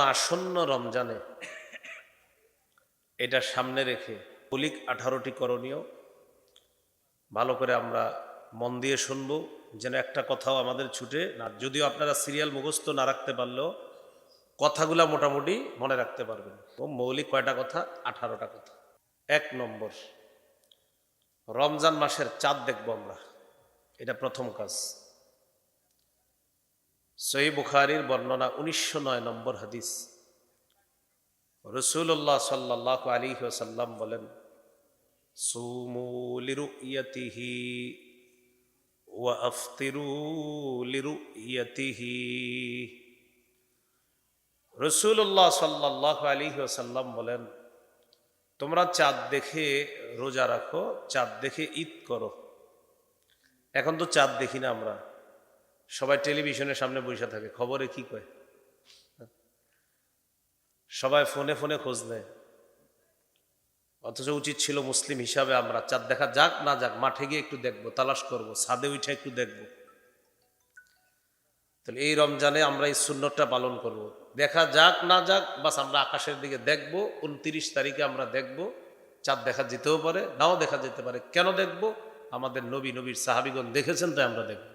আসন্ন রমজানে এটা সামনে রেখে মৌলিক 18টি করণীয় ভালো করে আমরা মন দিয়ে শুনব, যেন একটা কথাও আমাদের ছুটে না। যদিও আপনারা সিরিয়াল মুখস্থ না রাখতে পারলেও কথাগুলা মোটামুটি মনে রাখতে পারবেন। মৌলিক কয়টা কথা? 18টা কথা। 1 নম্বর, রমজান মাসের চাঁদ দেখব আমরা, এটা প্রথম কাজ। সহিহ বুখারীর বর্ণনা 1909 নম্বর হাদিস। রাসূলুল্লাহ সাল্লাল্লাহু আলাইহি ওয়াসাল্লাম বলেন, সুমু লিরুইয়াতিহি ওয়া আফতিরু লিরুইয়াতিহি। রাসূলুল্লাহ সাল্লাল্লাহু আলাইহি ওয়াসাল্লাম বলেন, তোমরা চাঁদ দেখে রোজা রাখো, চাঁদ দেখে ঈদ করো। এখন তো চাঁদ দেখি না আমরা, সবাই টেলিভিশনের সামনে বসে থাকে, খবরে কি কয়, সবাই ফোনে ফোনে খোঁজ নেয়। অথচ উচিত ছিল মুসলিম হিসাবে আমরা চাঁদ দেখা যাক না যাক মাঠে গিয়ে একটু দেখবো, তালাশ করব, ছাদে উঠে একটু দেখবো। তাহলে এই রমজানে আমরা এই সুন্নতটা পালন করব। দেখা যাক না যাক বাস আমরা আকাশের দিকে দেখব। 29 তারিখে আমরা দেখব, চাঁদ দেখা যেতেও পারে, নাও দেখা যেতে পারে। কেন দেখব? আমাদের নবী, নবীর সাহাবীগণ দেখেছেন, তাই আমরা দেখব।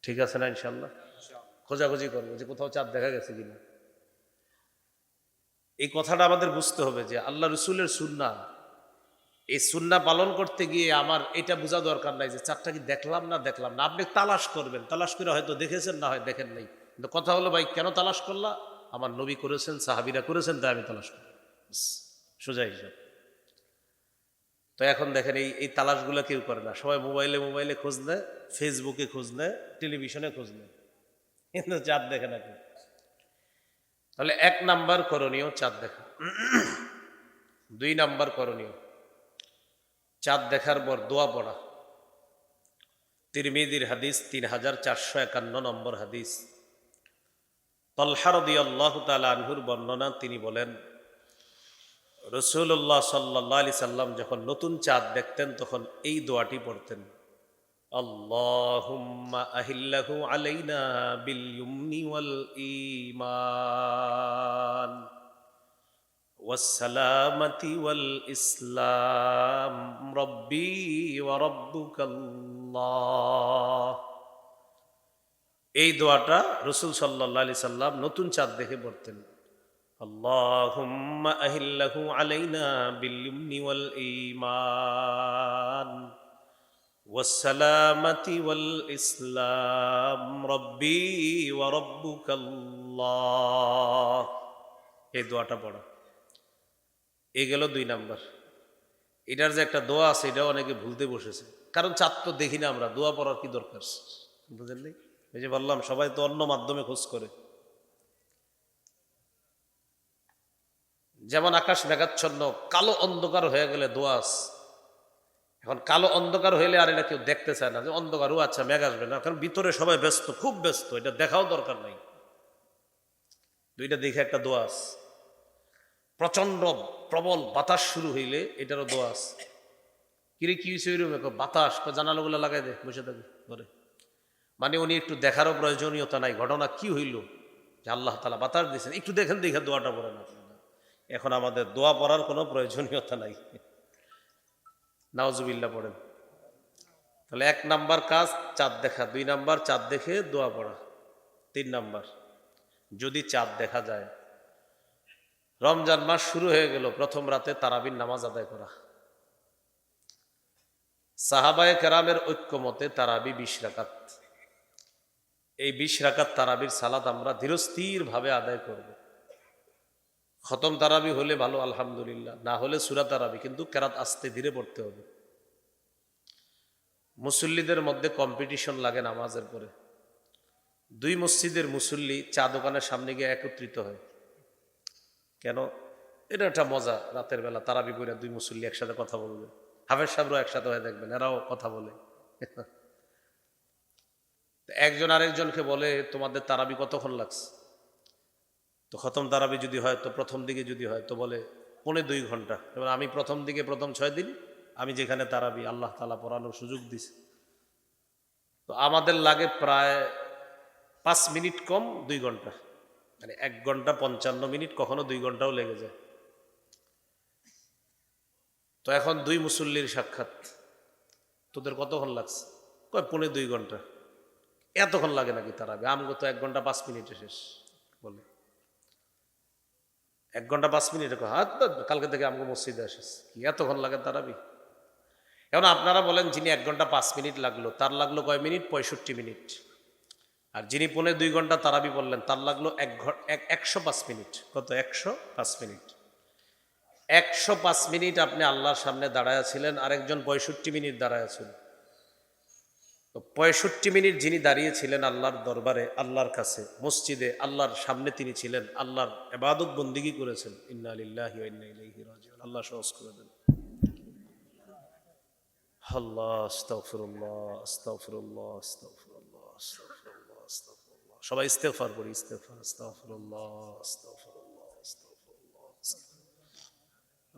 ঠিক আছে না? ইনশাল্লাহ খোঁজাখুঁজি করবো যে কোথাও চাঁদ দেখা গেছে কিনা। এই কথাটা আমাদের বুঝতে হবে যে আল্লাহ রসুলের সুন্নাহ, এই সুন্নাহ পালন করতে গিয়ে আমার এটা বোঝা দরকার নাই যে চাঁদটা কি দেখলাম না দেখলাম না। আপনি তালাশ করবেন, তালাশ করে হয়তো দেখেছেন, না হয় দেখেন নাই। কিন্তু কথা হলো, ভাই কেন তালাশ করলা? আমার নবী করেছেন, সাহাবীরা করেছেন, তাই আমি তালাশ করি। সোজা হিসাব। তো এখন দেখেন এই তালাশগুলো কেউ করে না, সবাই মোবাইলে মোবাইলে খোঁজ নেয়, ফেসবুকে খোঁজ নেয়, টেলিভিশনে খোঁজ নেয়, কিন্তু চাঁদ দেখে না কেউ। তাহলে 1 নাম্বার করণীয় চাঁদ দেখা। 2 নাম্বার করণীয় চাঁদ দেখার পর দোয়া পড়া। তিরমিজির হাদিস 3451 নম্বর হাদিস। তালহা রাদিয়াল্লাহু তাআলা আনহুর বর্ণনা, তিনি বলেন, রাসূলুল্লাহ সাল্লাল্লাহু আলাইহি সাল্লাম যখন নতুন চাঁদ দেখতেন তখন এই দোয়াটি পড়তেন, আল্লাহুম্মা আহিল্লাহু আলাইনা বিল ইয়ুমনি ওয়াল ঈমান ওয়াসসালামাতি ওয়াল ইসলাম রব্বি ওয়া রব্বুকাল্লাহ। এই দোয়াটা রাসূল সাল্লাল্লাহু আলাইহি সাল্লাম নতুন চাঁদ দেখে পড়তেন। আল্লাহুম্মা আহিল্লাহু আলাইনা বিল ইয়ুমনি ওয়াল ঈমান ওয়াসসালামাতি ওয়াল ইসলাম রব্বি ওয়া রব্বুকাল্লাহ। এই দোয়াটা পড়া। এই গেল 2 নাম্বার। এটার যে একটা দোয়া আছে, এটাও অনেকে ভুলতে বসেছে, কারণ চাঁদ তো দেখি না আমরা, দোয়া পড়ার কি দরকার? বুঝলেন? এই যে বললাম, সবাই তো অন্য মাধ্যমে খোঁজ করে। যেমন আকাশ মেঘাচ্ছন্ন, কালো অন্ধকার হয়ে গেলে দোয়া আছে। এখন কালো অন্ধকার হইলে আর এটা কেউ দেখতে চায় না, যে অন্ধকারও আচ্ছা মেঘ আসবে না, কারণ ভিতরে সবাই ব্যস্ত, খুব ব্যস্ত, এটা দেখাও দরকার নাই। 2টা দেখে একটা দোয়া আছে। প্রচন্ড প্রবল বাতাস শুরু হইলে এটারও দোয়া আছে। কিরে কি হয়েছে? ওইরকম বাতাস, জানালাগুলো লাগাই দে, বসে থাকি ঘরে। মানে উনি একটু দেখারও প্রয়োজনীয়তা নাই, ঘটনা কি হইল যে আল্লাহ তাআলা বাতাস দিয়েছেন, একটু দেখেন, দেখে দোয়াটা পড়েন আপনারা। এখন আমাদের দোয়া পড়ার কোনো প্রয়োজনীয়তা নাই। নাউজুবিল্লাহ পড়েন। তাহলে 1 নাম্বার কাজ চাঁদ দেখা, 2 নাম্বার চাঁদ দেখে দোয়া পড়া, 3 নাম্বার যদি চাঁদ দেখা যায়, রমজান মাস শুরু হয়ে গেল, প্রথম রাতে তারাবির নামাজ আদায় করা। সাহাবায়ে কেরামের ঐক্যমতে তারাবি 20 রাকাত। এই 20 রাকাত তারাবির সালাত আমরা ধীরস্থির ভাবে আদায় করব। খতম তারাবি হলে ভালো, আলহামদুলিল্লাহ, না হলে সূরা তারাবি, কিন্তু কেরাত আস্তে ধীরে পড়তে হবে। মুসল্লিদের মধ্যে কম্পিটিশন লাগে নামাজের পরে। 2 মসজিদের মুসল্লি চা দোকানের সামনে গিয়ে একত্রিত হয়। কেন? এটা একটা মজা, রাতের বেলা তারাবি পড়ে 2 মুসল্লি একসাথে কথা বলবে, হাফেজ সাহেবরাও একসাথে হয়ে দেখবেন, এরাও কথা বলে। একজন আরেকজনকে বলে, তোমাদের তারাবি কতক্ষণ লাগছে? তো খতম তারাবি যদি হয়, তো প্রথম দিকে যদি হয় তো বলে 1.25 ঘন্টা। এবার আমি প্রথম দিকে প্রথম 6 দিন আমি যেখানে তারাবি আল্লাহ তাআলা পড়ানোর সুযোগ দিছে, তো আমাদের লাগে প্রায় 5 মিনিট কম 2 ঘন্টা। মানে 1 ঘন্টা 55 মিনিট, কখনো 2 ঘন্টাও লেগে যায়। তো এখন 2 মুসল্লির সাক্ষাৎ, তোদের কতক্ষণ লাগছে? কয় 1.5-2 ঘন্টা। এতক্ষণ লাগে নাকি তারাবি? আমগো তো 1 ঘন্টা 5 মিনিটে শেষ বলে। 1 ঘন্টা 5 মিনিটে হাত, কালকে থেকে আমগো মসজিদে আসিস, কি এতক্ষণ লাগে তারাবি? এখন আপনারা বলেন, যিনি 1 ঘন্টা 5 মিনিট লাগলো, তার লাগলো কয় মিনিট? 65 মিনিট। আর যিনি 1.5-2 ঘন্টা তারাবি বললেন, তার লাগলো 105 মিনিট। কত? 105 মিনিট। 105 মিনিট আপনি আল্লাহর সামনে দাঁড়ায় ছিলেন, আরেকজন 65 মিনিট দাঁড়ায় ছিলেন। তো 65 মিনিট যিনি দাঁড়িয়েছিলেন আল্লাহর দরবারে, আল্লাহর কাছে, মসজিদে আল্লাহর সামনে তিনি ছিলেন, আল্লাহর ইবাদত বন্দিগি করেছেন। ইন্না লিল্লাহি ওয়া ইন্না ইলাইহি রাজিউন। আল্লাহ সহজ করে দেন। আল্লাহ, আস্তাগফিরুল্লাহ, আস্তাগফিরুল্লাহ, আস্তাগফিরুল্লাহ, আস্তাগফিরুল্লাহ, আস্তাগফিরুল্লাহ। সবাই ইস্তেগফার করি, ইস্তেগফার। আস্তাগফিরুল্লাহ, আস্তাগফিরুল্লাহ, আস্তাগফিরুল্লাহ,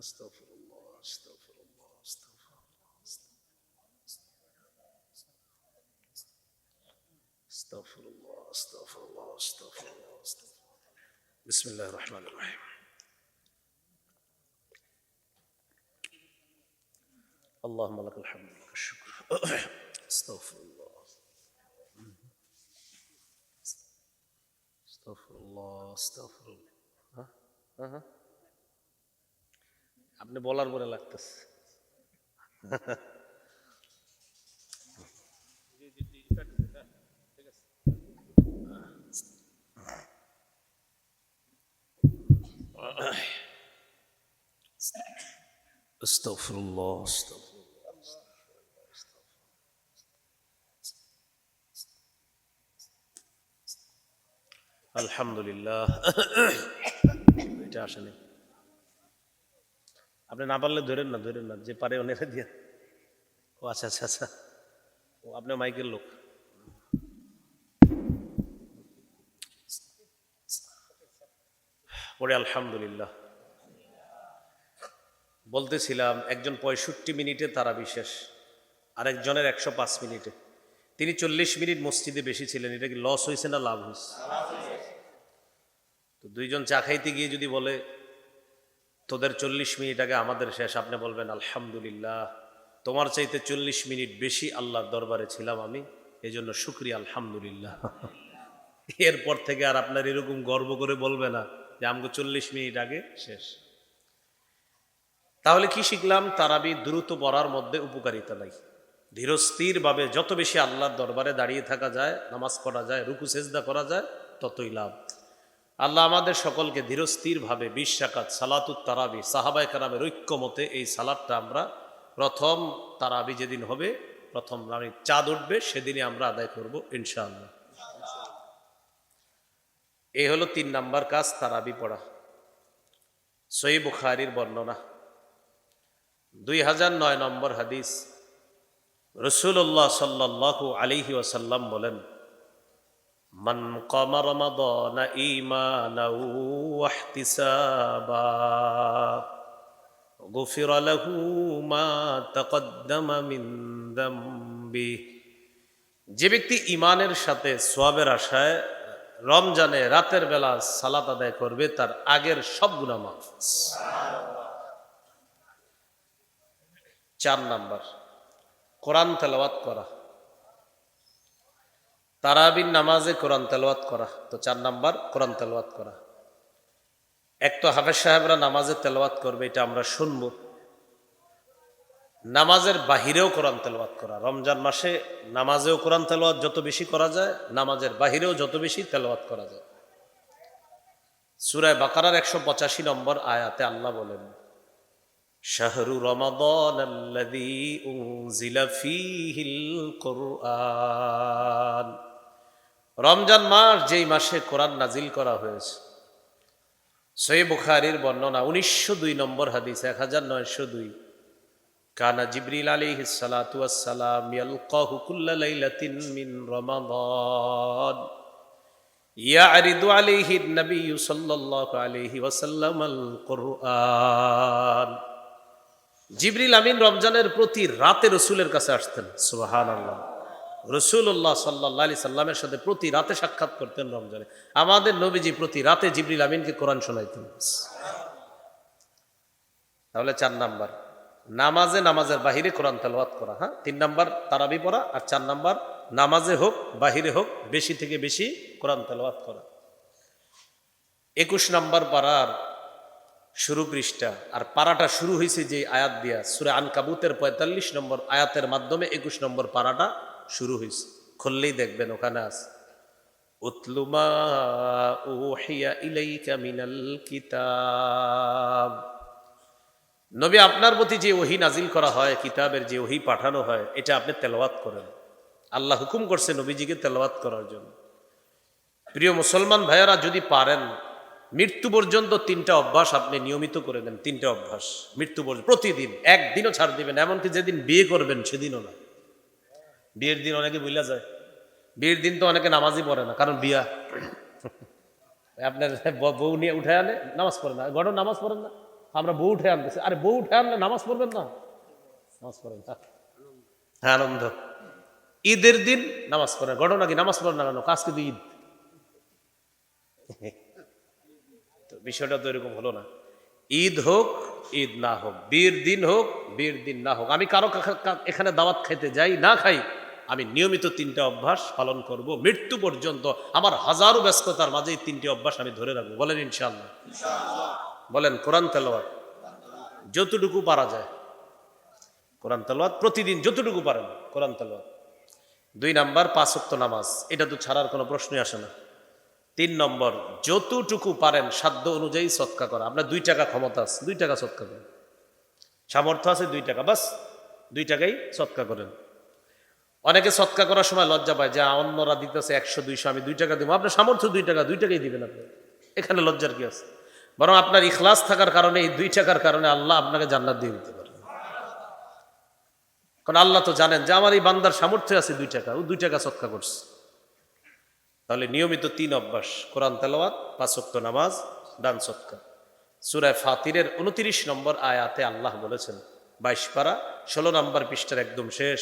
আস্তাগফিরুল্লাহ, আস্তাগফিরুল্লাহ, আস্তাগফিরুল্লাহ, আস্তাগফিরুল্লাহ, আস্তাগফিরুল্লাহ, আস্তাগফিরুল্লাহ। বিসমিল্লাহির রহমানির রহিম। اللهم لك الحمد ولك الشكر. استغفر الله، استغفر الله، استغفر الله. আপনি বলার পরে লাগতেছে। استغفر الله، استغفر আলহামদুলিল্লাহ। এটা আসলে আপনি না পারলে ধরেন না, ধরেন না, যে পারে অনেকে দিয়ে। ও আচ্ছা আচ্ছা আচ্ছা, ও আপনার মাইকের লোক। পরে আলহামদুলিল্লাহ। বলতেছিলাম, একজন 65 মিনিটে তারাবি শেষ, আরেকজনের 105 মিনিটে। তিনি 40 মিনিট মসজিদে বেশি ছিলেন। এটা কি লস হয়েছে না লাভ হয়েছে? তো দুইজন চা খাইতে গিয়ে যদি বলে তোদের 40 মিনিট আগে আমাদের শেষ, আপনি বলবেন আলহামদুলিল্লাহ, তোমার চাইতে 40 মিনিট বেশি আল্লাহর দরবারে ছিলাম আমি, এই জন্য শুকরিয়া, আলহামদুলিল্লাহ। এরপর থেকে আর আপনার এরকম গর্ব করে বলবে না যে আমাকে 40 মিনিট আগে শেষ। তাহলে কি শিখলাম? তারাবি দ্রুত পড়ার মধ্যে উপকারিতা নাই। ধীরস্থিরভাবে যত বেশি আল্লাহর দরবারে দাঁড়িয়ে থাকা যায়, নামাজ পড়া যায়, রুকু সেজদা করা যায়, ততই লাভ। আল্লাহ আমাদের সকলকে ধীরস্থিরভাবে 20 রাকাত সালাতুত তারাবি, সাহাবায়ে কেরামের ঐক্যমতে এই সালাতটা আমরা প্রথম তারাবি যেদিন হবে, প্রথম চাঁদ উঠবে সেদিনই আমরা আদায় করব ইনশাআল্লাহ। এই হলো 3 নাম্বার কাজ, তারাবি পড়া। সহিহ বুখারীর বর্ণনা, 2009 নম্বর হাদিস। রাসূলুল্লাহ সাল্লাল্লাহু আলাইহি ওয়াসাল্লাম বলেন, মান কামা রমাদানা ঈমানাও ওয়া ইহতিসাবা গুফিরা লাহু মা তাকদ্দামা মিন যামবি। যে ব্যক্তি ঈমানের সাথে সওয়াবের আশায় রমজানে রাতের বেলা সালাত আদায় করবে, তার আগের সব গুনাহ মাফ। 4 নাম্বার, কোরআন তেলাওয়াত করা। তারাবির নামাজে কোরআন তেলাওয়াত করা। তো 4 নাম্বার, কোরআন তেলাওয়াত করা। এক তো হাফেজ সাহেবরা নামাজে তেলাওয়াত করবে, এটা আমরা শুনবো। নামাজের বাহিরেও কোরআন তেলাওয়াত করা। রমজান মাসে নামাজেও কোরআন তেলাওয়াত যত বেশি করা যায়, নামাজের বাহিরেও যত বেশি তেলাওয়াত করা যায়। সূরা বাকারার 185 নম্বর আয়াতে আল্লাহ বলেন, শাহরু রমাদানাল্লাযী উনজিলা ফীহিল কুরআন। রমজান মাস যেই মাসে কোরআন নাজিল করা হয়েছে। সহিহ বুখারীর বর্ণনা, 1902 নম্বর হাদিস, 1902। কানা জিবরিল আলাইহিস সালাতু ওয়াস সালাম ইয়ালকাহু কুল্লা লাইলাতিন মিন রমাদান ইয়ারিদু আলাইহি নবী সাল্লাল্লাহু আলাইহি ওয়াসাল্লাম আল কুরআন। জিবরিল আমিন রমজানের প্রতি রাতে রাসূলের কাছে আসতেন। সুবহানাল্লাহ। রাসূলুল্লাহ সাল্লাল্লাহু আলাইহি সাল্লামের সাথে প্রতি রাতে সাক্ষাৎ করতেন রমজানে। আমাদের নবীজি প্রতি রাতে জিবরিল আমিনকে কোরআন শোনাইতেন। তাহলে 4 নাম্বার নামাজে, নামাজের বাহিরে কোরআন তেলাওয়াত করা। হ্যাঁ, 3 নাম্বার তারাবি পড়া, আর 4 নাম্বার নামাজে হোক বাহিরে হোক বেশি থেকে বেশি কোরআন তেলাওয়াত করা। 21 নাম্বার পারার শুরু পৃষ্ঠা, আর পারাটা শুরু হয়েছে যে আয়াত দিয়া সূরা আনকাবুতের 45 নম্বর আয়াতের মাধ্যমে 21 নম্বর পারাটা শুরু হয়েছে। খুললেই দেখবেন ওখানে আছে উতলু মা উহিয়া ইলাইকা মিনাল কিতাব। নবী আপনার প্রতি যে ওহী নাজিল করা হয়, কিতাবের যে ওহী পাঠানো হয়, এটা আপনি তেলাওয়াত করেন। আল্লাহ হুকুম করছে নবীজিকে তেলাওয়াত করার জন্য। প্রিয় মুসলমান ভাইয়েরা, যদি পারেন মৃত্যু পর্যন্ত 3টা অভ্যাস আপনি নিয়মিত করে নেন। 3টা অভ্যাস মৃত্যু পর্যন্ত প্রতিদিন, একদিনও ছাড় দিবেন। এমনকি যেদিন বিয়ে করবেন সেদিনও না। বিয়ের দিন অনেকে ভুলে যায়। বিয়ের দিন তো অনেকে নামাজই পড়ে না, কারণ বিয়া। আপনার বউ নিয়ে উঠে আনে, নামাজ পড়ে না। গড় নামাজ পড়েন না, আমরা বউ উঠে আনতেছি। আরে বউ উঠে আনলে নামাজ পড়বেন না? নামাজ পড়েন না, হ্যাঁ আনন্দ। ঈদের দিন নামাজ পড়েন, গড় নাকি নামাজ পড়েন না কেন? কাজ কিন্তু ঈদ। তো বিষয়টা তো এরকম হলো না। ঈদ হোক ঈদ না হোক, বিয়ের দিন হোক বিয়ের দিন না হোক, আমি কারো এখানে দাওয়াত খাইতে যাই না খাই, আমি নিয়মিত 3টা অভ্যাস পালন করব মৃত্যু পর্যন্ত। আমার হাজারো ব্যস্ততার মাঝে এই 3টি অভ্যাস আমি ধরে রাখবো। বলেন ইনশাআল্লাহ। বলেন কোরআন তেলাওয়াত যতটুকু পারা যায়, কোরআন তেলাওয়াত প্রতিদিন যতটুকু পারেন কোরআন তেলাওয়াত। 2 নাম্বার 5 ওয়াক্ত নামাজ, এটা তো ছাড়ার কোনো প্রশ্নই আসে না। 3 নম্বর যতটুকু পারেন সাধ্য অনুযায়ী সদকা করা। আপনার 2 টাকা ক্ষমতা আছে, 2 টাকা সদকা করেন। সামর্থ্য আছে 2 টাকা, বাস 2 টাকাই সদকা করেন। অনেকে সদকা করার সময় লজ্জা পায় যে অন্যরা দিতেছে 100 200, আমি 2 টাকা দিব। আপনার সামর্থ্য 2 টাকা, 2 টাকাই দিবেন আপনি। এখানে লজ্জার কি আছে? বরং আপনার ইখলাস থাকার কারণে এই 2 টাকার কারণে আল্লাহ আপনাকে জান্নাত দিয়ে দিতে পারে। কারণ আল্লাহ তো জানেন যে আমার এই বান্দার সামর্থ্য আছে 2 টাকা, ও 2 টাকা সদকা করছে। তাহলে নিয়মিত 3 অভ্যাস, কোরআন তেলাওয়াত, 5 ওয়াক্ত নামাজ, দান সদকা। সূরা ফাতিরের 29 নম্বর আয়াতে আল্লাহ বলেছেন, 22 পারা 16 নম্বর পৃষ্ঠার একদম শেষ,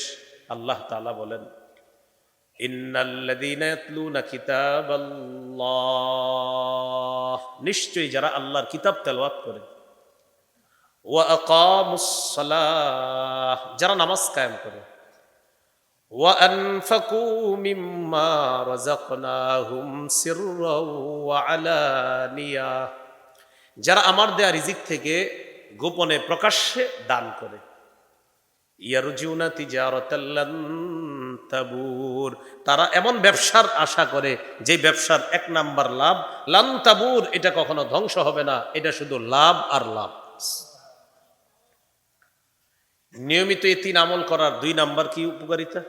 আল্লাহ তাআলা বলেন, ইন্নাল্লাযীনা ইয়াতলুনা কিতাবাল্লাহ, নিশ্চয়ই যারা আল্লাহর কিতাব তেলাওয়াত করে, ওয়া আকামুস সালাহ, যারা নামাজ কায়েম করে, ওয়া আনফাকু মিম্মা রাযাকনাহুম সিররাও ওয়া আলানিয়া, যারা আমার দেয়া রিজিক থেকে গোপনে প্রকাশ্যে দান করে, ইয়ারজুনা তিজারাতাল লান তাবুর, তারা এমন ব্যবসার আশা করে যে ব্যবসার 1 নাম্বার লাভ লান তাবুর, এটা কখনো ধ্বংস হবে না, এটা শুধু লাভ আর লাভ। নিয়মিত এই 3 আমল করার 2 নাম্বার কি উপকারিতা?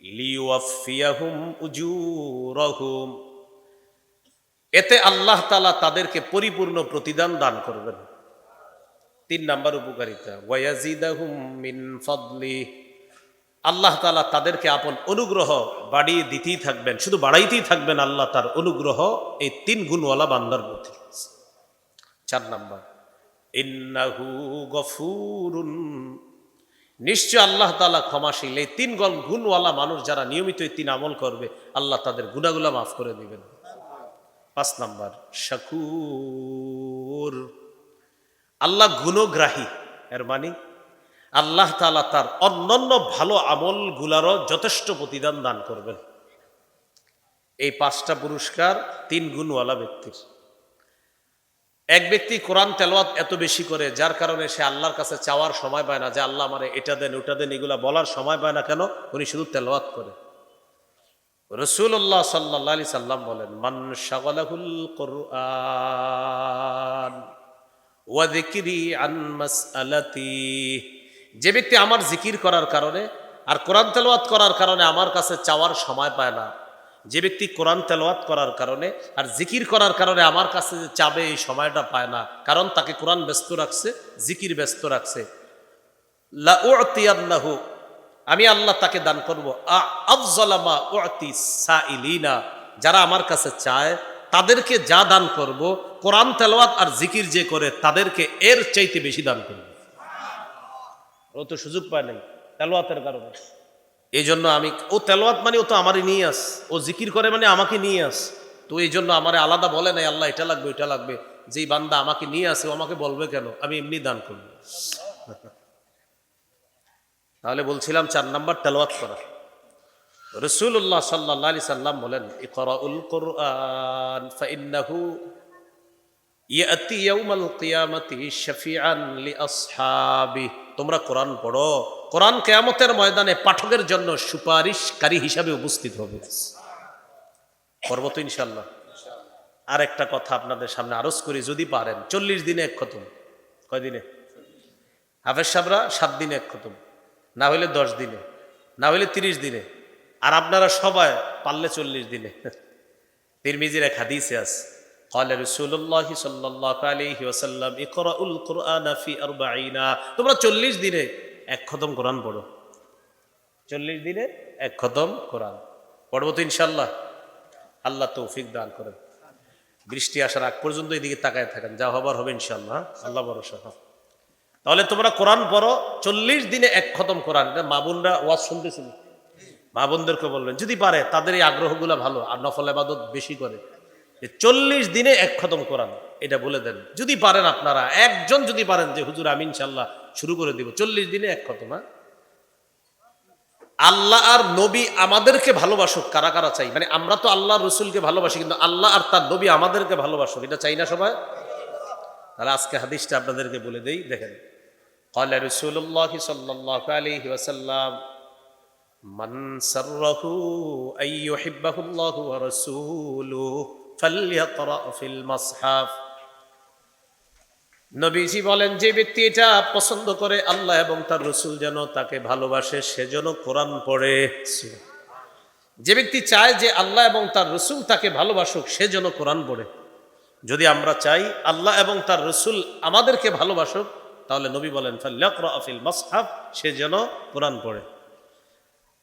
লিওয়াফিয়াহুম উজুরাহুম, এতে আল্লাহ তাআলা তাদেরকে পরিপূর্ণ প্রতিদান দান করবেন। 3 নাম্বার উপকারিতা, ওয়ায়াজিদাহুম মিন ফাদলি, আল্লাহ তাআলা তাদেরকে আপন অনুগ্রহ বাড়িয়ে দিতেই থাকবেন, শুধু বাড়াইতেই থাকবেন আল্লাহ তার অনুগ্রহ এই 3 গুণওয়ালা বান্দার প্রতি। 4 নাম্বার, ইন্নাহু গফুরুন, নিশ্চয় আল্লাহ তাআলা ক্ষমাশীল। এই 3 গুণওয়ালা মানুষ যারা নিয়মিত এই 3 আমল করবে, আল্লাহ তাদের গুনাহগুলো মাফ করে দিবেন। 5 নাম্বার, শাকুর, আল্লাহ গুণগ্রাহী, এর মানে আল্লাহ তাআলা তার অন্যান্য ভালো আমলগুলারও যথেষ্ট প্রতিদান দান করবেন। এই 5টা পুরস্কার 3 গুণওয়ালা ব্যক্তির। এক ব্যক্তি কোরআন তেলাওয়াত এত বেশি করে, যার কারণে সে আল্লাহর কাছে চাওয়ার সময় পায় না, যে আল্লাহ আমারে এটা দেন ওটা দেন, এগুলা বলার সময় পায় না। কেন? উনি শুধু তেলাওয়াত করে। রাসূলুল্লাহ সাল্লাল্লাহু আলাইহি সাল্লাম বলেন, মান শাগালাহুল কুরআন ওয়া যিকরি আন মাসআলাতি, যে ব্যক্তি আমার জিকির করার কারণে আর কোরআন তেলাওয়াত করার কারণে আমার কাছে চাওয়ার সময় পায় না, যে ব্যক্তি কোরআন তেলাওয়াত করার কারণে আর জিকির করার কারণে আমার কাছে যে চাবে এই সময়টা পায় না, কারণ তাকে কোরআন ব্যস্ত রাখছে, জিকির ব্যস্ত রাখছে, লা উ'তিয়ান্নাহু, আমি আল্লাহ তাকে দান করব আফযালা মা উ'তি সাইলিনা, যারা আমার কাছে চায় তাদেরকে যা দান করব, কোরআন তেলাওয়াত আর জিকির যে করে তাদেরকে এর চাইতে বেশি দান করব। ও তো সুযোগ পায় নাই তেলাওয়াতের কারণে, এই জন্য আমি, ও তেলাওয়াত মানে ও তো আমারই নিয়ে আস, ও জিকির করে মানে আমাকে নিয়ে আস। তো এই জন্য আমার আলাদা বলে নাই আল্লাহ এটা লাগবে ওইটা লাগবে। যেই বান্দা আমাকে নিয়ে আসে ও আমাকে বলবে কেন, আমি এমনি দান করব। তাহলে বলছিলাম 4 নাম্বার তেলাওয়াত করা। রাসূলুল্লাহ সাল্লাল্লাহু আলাইহি সাল্লাম বলেন, ইকরাউল কুরআন ফাইন্নাহু ইয়াতি ইয়াউমাল কিয়ামাতি শাফিআন লিআসহাবি। তোমরা কোরআন পড়ো, কোরআন কিয়ামতের ময়দানে পাঠকের জন্য সুপারিশকারী হিসাবে উপস্থিত হবে। পড়ব তো ইনশাআল্লাহ। আর একটা কথা আপনাদের সামনে আরজ করি, যদি পারেন 40 দিনে এক খতম। কয় দিনে? হাফেজ সাহেবরা 7 দিনে এক খতম, না হইলে 10 দিনে, না হইলে 30 দিনে, আর আপনারা সবাই পারলে 40 দিনে। তিরমিজির এক হাদিসে আছে, قال رسول الله صلى الله عليه وسلم اقرأوا القرآن في 40। তোমরা 40 দিনে এক খতম কোরআন পড়ো। 40 দিনে এক খতম কোরআন পড়বো তো ইনশাআল্লাহ। আল্লাহ তৌফিক দান করেন। বৃষ্টি আসার আগ পর্যন্ত এদিকে তাকায় থাকেন, যা হবার হবে ইনশাআল্লাহ, আল্লাহ ভরসা। তাহলে তোমরা কোরআন পড়ো, 40 দিনে এক খতম কোরআন। এটা মা বোনরা ওয়াজ শুনতেছিল, মা বোনদেরকে বলবেন যদি পারে, তাদের এই আগ্রহগুলো ভালো আর নফল ইবাদত বেশি করে, 40 দিনে এক খতম কোরআন এটা বলে দেন। যদি পারেন আপনারা, একজন যদি পারেন যে হুজুর আমি ইনশাআল্লাহ শুরু করে দিব, 40 দিনে এক খতম। আল্লাহ আর নবী আমাদেরকে ভালোবাসুক, কারা কারা চাই? মানে আমরা তো আল্লাহ রসুলকে ভালোবাসি, কিন্তু আল্লাহ আর তার নবী আমাদেরকে ভালোবাসুক, এটা চাই না সবাই? তাহলে আজকে হাদিসটা আপনাদেরকে বলে দেই, দেখেন। قال رسول الله صلى الله عليه وسلم من سره أن يحبه الله ورسوله فليقرأ في المصحف। নবীজি বলেন, যে ব্যক্তি এটা পছন্দ করে আল্লাহ এবং তার রসুল যেন তাকে ভালোবাসে, সেজন্য কোরআন পড়ে। যে ব্যক্তি চায় যে আল্লাহ এবং তার রসুল তাকে ভালোবাসুক, সেজন্য কোরআন পড়ে। যদি আমরা চাই আল্লাহ এবং তার রসুল আমাদেরকে ভালোবাসুক, তাহলে নবী বলেন ফালইকরা ফিল মাসহাফ, সে যেন কোরআন পড়ে।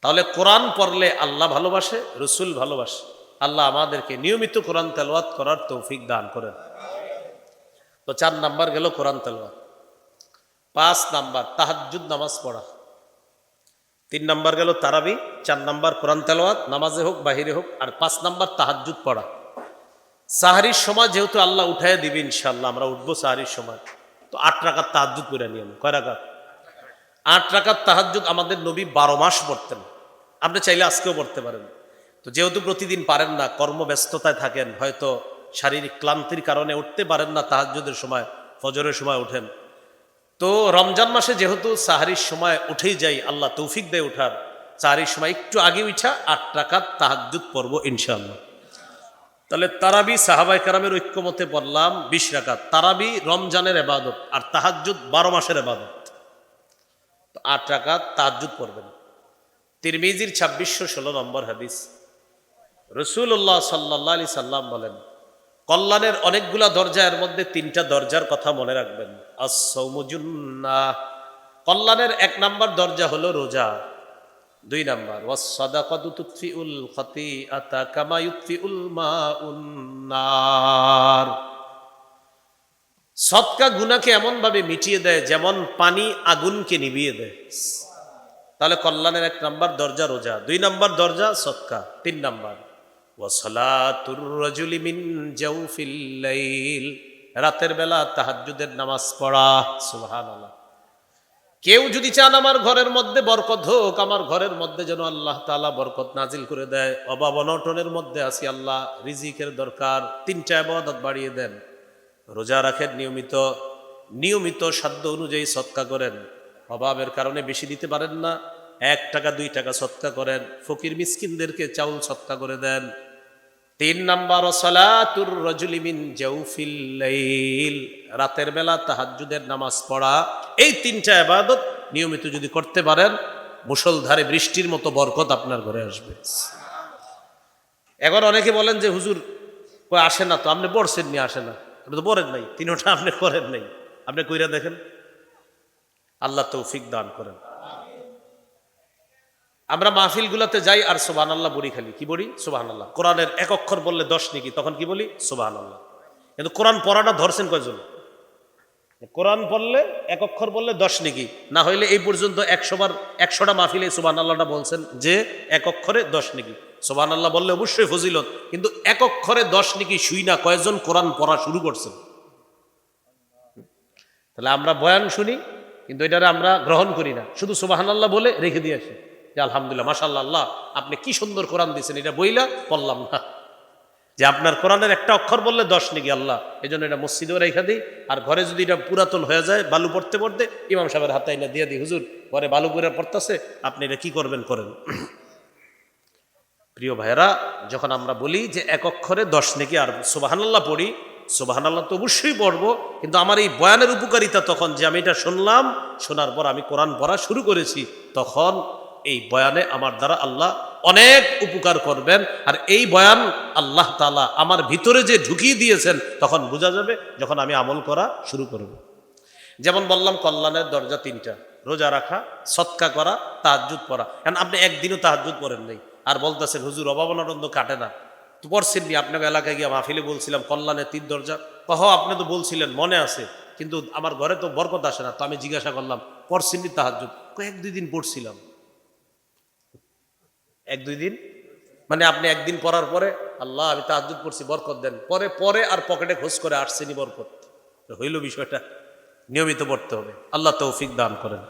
তাহলে কোরআন পড়লে আল্লাহ ভালোবাসে, রসুল ভালোবাসে। আল্লাহ আমাদেরকে নিয়মিত কোরআন তেলাওয়াত করার তৌফিক দান করেন। তো 4 নাম্বার গেল কোরআন তেলাওয়াত। 5 নাম্বার তাহাজ্জুদ নামাজ পড়া। 3 নাম্বার গেল তারাবি, 4 নাম্বার কোরআন তেলাওয়াত, নামাজে হোক বাহিরে হোক, আর 5 নাম্বার তাহাজ্জুদ পড়া। সাহরির সময় যেহেতু আল্লাহ উঠাইয়া দিবে ইনশাআল্লাহ, আমরা উঠবো সাহরির সময়, তো 8 রাকাত তাহাজ্জুদ করে নিয়ে। কয় রাকাত? 8 রাকাত তাহাজ্জুদ আমাদের নবী 12 মাস পড়তেন। আপনি চাইলে আজকেও পড়তে পারেন। তো যেহেতু প্রতিদিন পারেন না, কর্মব্যস্ততায় থাকেন, হয়তো শারীরিক ক্লান্তির কারণে উঠতে পারেন না তাহাজ্জুদের সময়, ফজরের সময় ওঠেন, তো রমজান মাসে যেহেতু সাহরির সময় উঠেই যাই, আল্লাহ তৌফিক দেয় উঠার, সাহরির সময় একটু আগে উঠা 8 রাকাত তাহাজ্জুদ পড়বো ইনশাআল্লাহ। তাহলে তারাবি সাহাবায়ে কেরামের ঐক্যমতে পড়লাম 20 রাকাত। তারাবি রমজানের ইবাদত, আর তাহাজ্জুদ 12 মাসের ইবাদত। তো 8 রাকাত তাহাজ্জুদ পড়বেন। তিরমিজির 2616 নম্বর হাদিস, রাসূলুল্লাহ সাল্লাল্লাহু আলাইহি সাল্লাম বলেন, কল্যাণের অনেকগুলা দরজা, এর মধ্যে 3টা দরজার কথা মনে রাখবেন। আস-সাওমু জুন্নাহ, কল্যাণের 1 নাম্বার দরজা হলো রোজা। 2 নাম্বার ওয়াস-সাদাকাতু তুতফিউল খাতিআতা কামা ইউতফিউল মাউন নার, সদকা গুনাহকে এমন ভাবে মিটিয়ে দেয় যেমন পানি আগুনকে নিভিয়ে দেয়। তাহলে কল্যাণের 1 নাম্বার দরজা রোজা, 2 নাম্বার দরজা সদকা, 3 নাম্বার ওয়াসালাতুর রাজুলি মিন জাওফিল লাইল, রাতের বেলা তাহাজ্জুদের নামাজ পড়া। সুবহানাল্লাহ। কেউ যদি চান আমার ঘরের মধ্যে বরকত হোক, আমার ঘরের মধ্যে যেন আল্লাহ তাআলা বরকত নাজিল করে দেয়, অভাব অনটনের মধ্যে আছি, আল্লাহ রিজিকের দরকার, 3টা ইবাদত বাড়িয়ে দেন। রোজা রাখেন নিয়মিত, নিয়মিত সাধ্য অনুযায়ী সদকা করেন। অভাবের কারণে বেশি দিতে পারেন না, 1 টাকা 2 টাকা সদকা করেন, ফকির মিসকিনদেরকে চাউল সদকা করে দেন। 3 নাম্বার সালাতুর রাজুলি মিন জাওফিল লাইল, রাতের বেলা তাহাজ্জুদের নামাজ পড়া। এই 3টা ইবাদত নিয়মিত যদি করতে পারেন, মুষলধারে বৃষ্টির মতো বরকত আপনার ঘরে আসবে। এখন অনেকে বলেন যে হুজুর কই আসে না, তো আপনি পড়ছেন নি, আসে না, আপনি তো পড়েন নাই, 3টা আপনি করেন নাই, আপনি কইরা দেখেন। আল্লাহ তৌফিক দান করেন। আমরা মাহফিলগুলোতে যাই আর সুবহানাল্লাহ বলি, খালি কি বলি? সুবহানাল্লাহ। কোরআনের 1 অক্ষর বললে 10 নাকি, তখন কি বলি? সুবহানাল্লাহ। কিন্তু কোরআন পড়াটা ধরছেন কয়জন? কোরআন পড়লে এক অক্ষর বললে 10 নেকি, না হইলে এই পর্যন্ত 100টা মাহফিলে সুবহানাল্লাহটা বলছেন যে এক অক্ষরে 10 নেকি। সুবহানাল্লাহ বললে অবশ্যই ফজিলত, কিন্তু এক অক্ষরে 10 নেকি শুই না কয়জন কোরআন পড়া শুরু করছেন? তাহলে আমরা বয়ান শুনি কিন্তু এটারে আমরা গ্রহণ করি না, শুধু সুবহানাল্লাহ বলে রেখে দিয়ে আসি যে আলহামদুলিল্লাহ মাশাআল্লাহ, আল্লাহ আপনি কি সুন্দর কোরআন দিয়েছেন, এটা বইলা পড়লাম না যে আপনার কোরআনের একটা অক্ষর বললে 10 নেকি আল্লাহ, এই জন্য এটা মসজিদেও রেখে দিই। আর ঘরে যদি এটা পুরাতন হয়ে যায় বালু পড়তে পড়তে ইমাম সাহেবের হাতে এনে দিয়ে দিই, হুজুর ঘরে বালু করে পড়তেছে, আপনি এটা কি করবেন করেন। প্রিয় ভাইয়েরা, যখন আমরা বলি যে এক অক্ষরে 10 নেকি আর সুবহানাল্লাহ পড়ি, সুবহানাল্লাহ তো অবশ্যই পড়বো, কিন্তু আমার এই বয়ানের উপকারিতা তখন যে আমি এটা শুনলাম, শোনার পর আমি কোরআন পড়া শুরু করেছি, তখন এই বয়ানে আমার দ্বারা আল্লাহ অনেক উপকার করবেন। আর এই বয়ান আল্লাহ তাআলা আমার ভিতরে যে ঢুকিয়ে দিয়েছেন তখন বোঝা যাবে যখন আমি আমল করা শুরু করব। যেমন বললাম কল্যাণের দরজা 3টা, রোজা রাখা, সৎকা করা, তাহাজ্জুদ পড়া। কারণ আপনি একদিনও তাহাজ্জুদ পড়েন নাই আর বলতেছেন হুজুর অভাবনানন্দ কাটে না, তো পড়ছেননি, আপনাকে এলাকায় গিয়ে মাহফিলে বলছিলাম কল্যাণের 3 দরজা, আপনি তো বলছিলেন মনে আছে, কিন্তু আমার ঘরে তো বরকত আসে না, তো আমি জিজ্ঞাসা করলাম পড়ছেননি তাহাজ্জুদ? 1-2 দিন পড়ছিলাম। 1-2 দিন মানে আপনি একদিন পড়ার পরে আল্লাহ আমি তাহাজ্জুদ পড়ছি বরকত দেন, পরে পরে আর পকেটে খোঁজ করে আসছেনি বরকত, হইল বিষয়টা। নিয়মিত পড়তে হবে, আল্লাহ তৌফিক দান করেন।